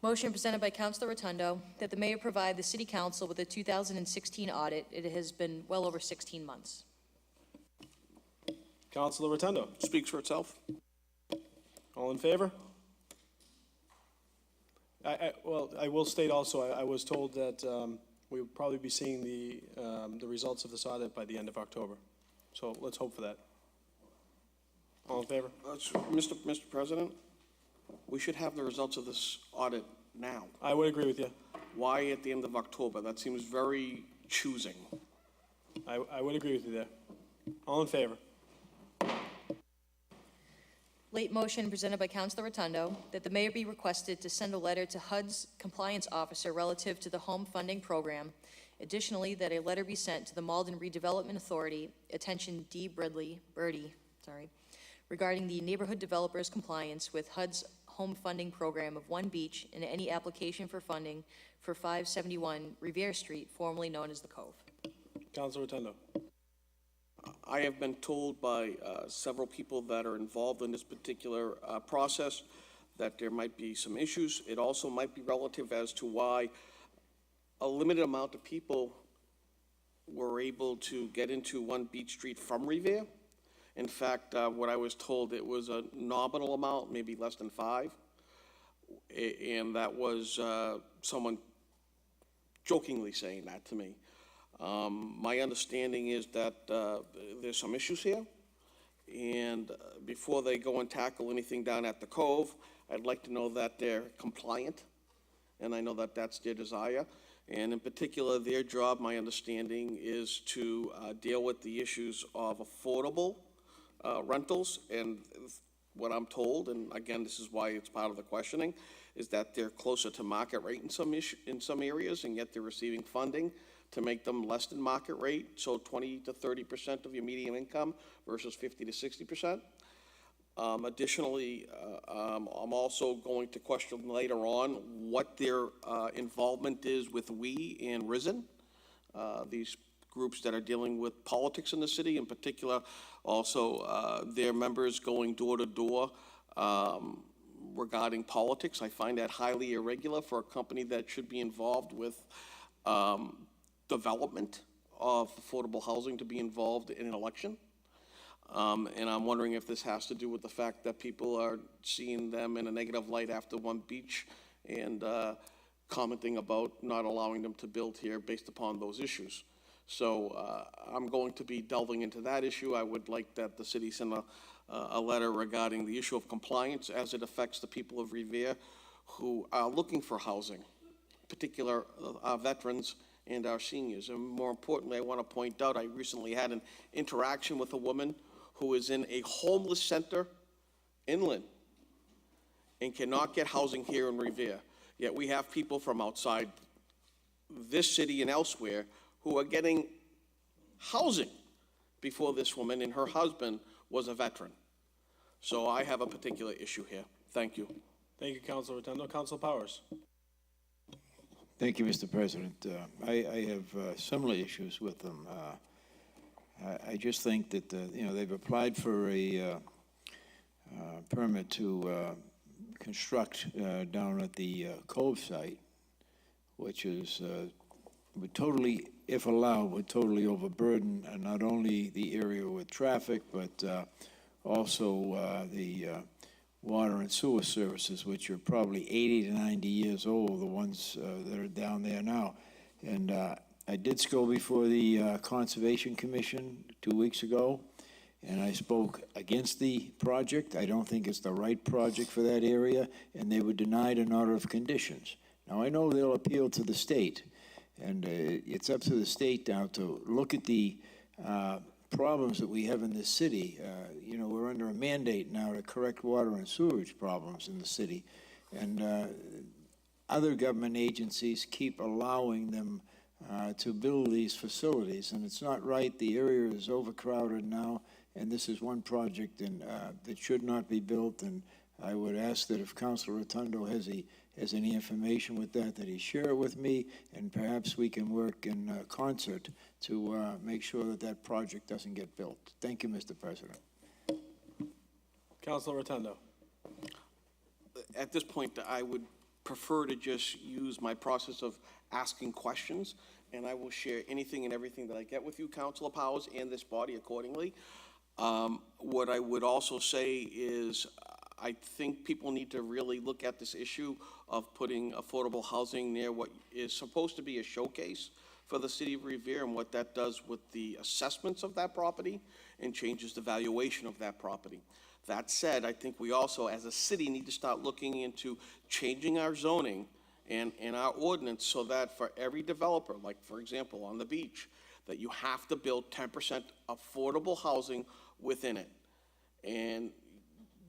Motion presented by Councilor Rotundo that the mayor provide the city council with a 2016 audit. It has been well over 16 months. Councilor Rotundo. Speaks for itself. All in favor? Well, I will state also, I was told that we will probably be seeing the results of this audit by the end of October. So let's hope for that. All in favor? Mr. President, we should have the results of this audit now. I would agree with you. Why at the end of October? That seems very choosing. I would agree with you there. All in favor? Late motion presented by Councilor Rotundo that the mayor be requested to send a letter to HUD's compliance officer relative to the home funding program. Additionally, that a letter be sent to the Malden Redevelopment Authority, attention D. Birdie, regarding the neighborhood developers' compliance with HUD's home funding program of One Beach and any application for funding for 571 Revere Street, formerly known as the Cove. Councilor Rotundo. I have been told by several people that are involved in this particular process that there might be some issues. It also might be relative as to why a limited amount of people were able to get into One Beach Street from Revere. In fact, what I was told, it was a nominal amount, maybe less than 5. And that was someone jokingly saying that to me. My understanding is that there's some issues here, and before they go and tackle anything down at the Cove, I'd like to know that they're compliant, and I know that that's their desire. And in particular, their job, my understanding, is to deal with the issues of affordable rentals. And what I'm told, and again, this is why it's part of the questioning, is that they're closer to market rate in some areas, and yet they're receiving funding to make them less than market rate, so 20 to 30% of your median income versus 50 to 60%. Additionally, I'm also going to question later on what their involvement is with WE and Risen, these groups that are dealing with politics in the city, in particular, also their members going door to door regarding politics. I find that highly irregular for a company that should be involved with development of affordable housing to be involved in an election. And I'm wondering if this has to do with the fact that people are seeing them in a negative light after One Beach and commenting about not allowing them to build here based upon those issues. So I'm going to be delving into that issue. I would like that the city send a letter regarding the issue of compliance as it affects the people of Revere who are looking for housing, in particular our veterans and our seniors. And more importantly, I want to point out, I recently had an interaction with a woman who is in a homeless center inland and cannot get housing here in Revere. Yet we have people from outside this city and elsewhere who are getting housing before this woman, and her husband was a veteran. So I have a particular issue here. Thank you. Thank you, Councilor Rotundo. Councilor Powers. Thank you, Mr. President. I have similar issues with them. I just think that, they've applied for a permit to construct down at the Cove site, which is, would totally, if allowed, would totally overburden not only the area with traffic, but also the water and sewer services, which are probably 80 to 90 years old, the ones that are down there now. And I did go before the Conservation Commission 2 weeks ago, and I spoke against the project. I don't think it's the right project for that area, and they were denied an order of conditions. Now, I know they'll appeal to the state, and it's up to the state now to look at the problems that we have in this city. We're under a mandate now to correct water and sewerage problems in the city, and other government agencies keep allowing them to build these facilities, and it's not right. The area is overcrowded now, and this is one project that should not be built. And I would ask that if Councilor Rotundo has any information with that he share it with me, and perhaps we can work in concert to make sure that project doesn't get built. Thank you, Mr. President. Councilor Rotundo. At this point, I would prefer to just use my process of asking questions, and I will share anything and everything that I get with you, Councilor Powers, and this body accordingly. What I would also say is I think people need to really look at this issue of putting affordable housing near what is supposed to be a showcase for the city of Revere and what that does with the assessments of that property and changes the valuation of that property. That said, I think we also, as a city, need to start looking into changing our zoning and our ordinance so that for every developer, like for example on the beach, that you have to build 10% affordable housing within it. And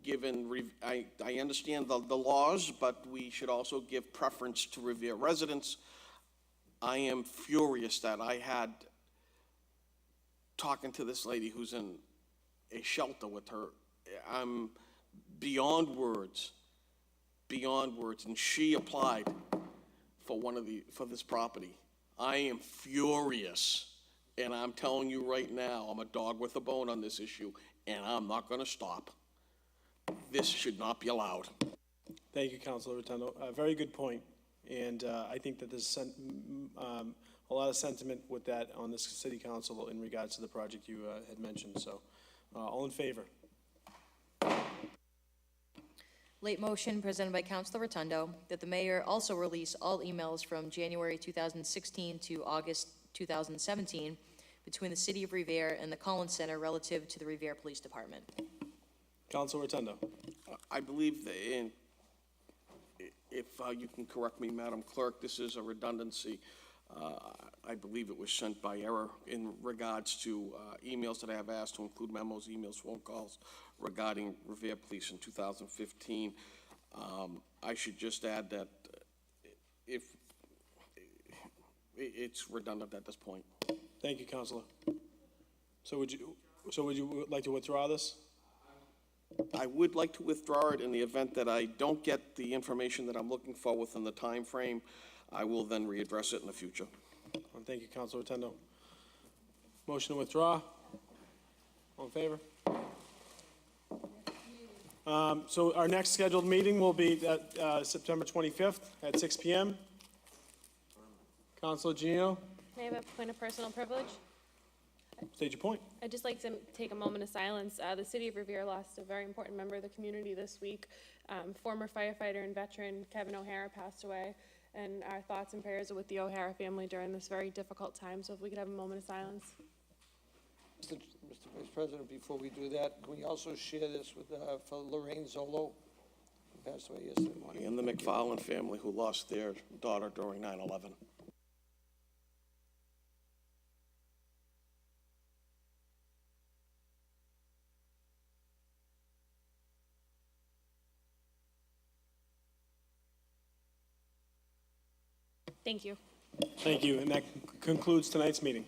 given, I understand the laws, but we should also give preference to Revere residents. I am furious that I had, talking to this lady who's in a shelter with her, I'm beyond words, and she applied for this property. I am furious, and I'm telling you right now, I'm a dog with a bone on this issue, and I'm not gonna stop. This should not be allowed. Thank you, Councilor Rotundo. Very good point. And I think that there's a lot of sentiment with that on this city council in regards to the project you had mentioned. So all in favor? Late motion presented by Councilor Rotundo that the mayor also release all emails from January 2016 to August 2017 between the city of Revere and the Collins Center relative to the Revere Police Department. Councilor Rotundo. I believe that if you can correct me, Madam Clerk, this is a redundancy. I believe it was sent by error in regards to emails that I have asked to include memos, emails, phone calls regarding Revere Police in 2015. I should just add that if it's redundant at this point. Thank you, Councilor. So would you like to withdraw this? I would like to withdraw it in the event that I don't get the information that I'm looking for within the time frame. I will then readdress it in the future. Well, thank you, Councilor Rotundo. Motion to withdraw. All in favor? So our next scheduled meeting will be at, September 25th at 6 p.m. Councilor Gino, May I have a point of personal privilege? state your point. I'd just like to take a moment of silence. The city of Revere lost a very important member of the community this week. Former firefighter and veteran Kevin O'Hara passed away, and our thoughts and prayers are with the O'Hara family during this very difficult time. So if we could have a moment of silence. Mr. Vice President, before we do that, can we also share this with, for Lorraine Zolo, who passed away yesterday morning? And the McFarland family who lost their daughter during 9/11. Thank you. Thank you, and that concludes tonight's meeting.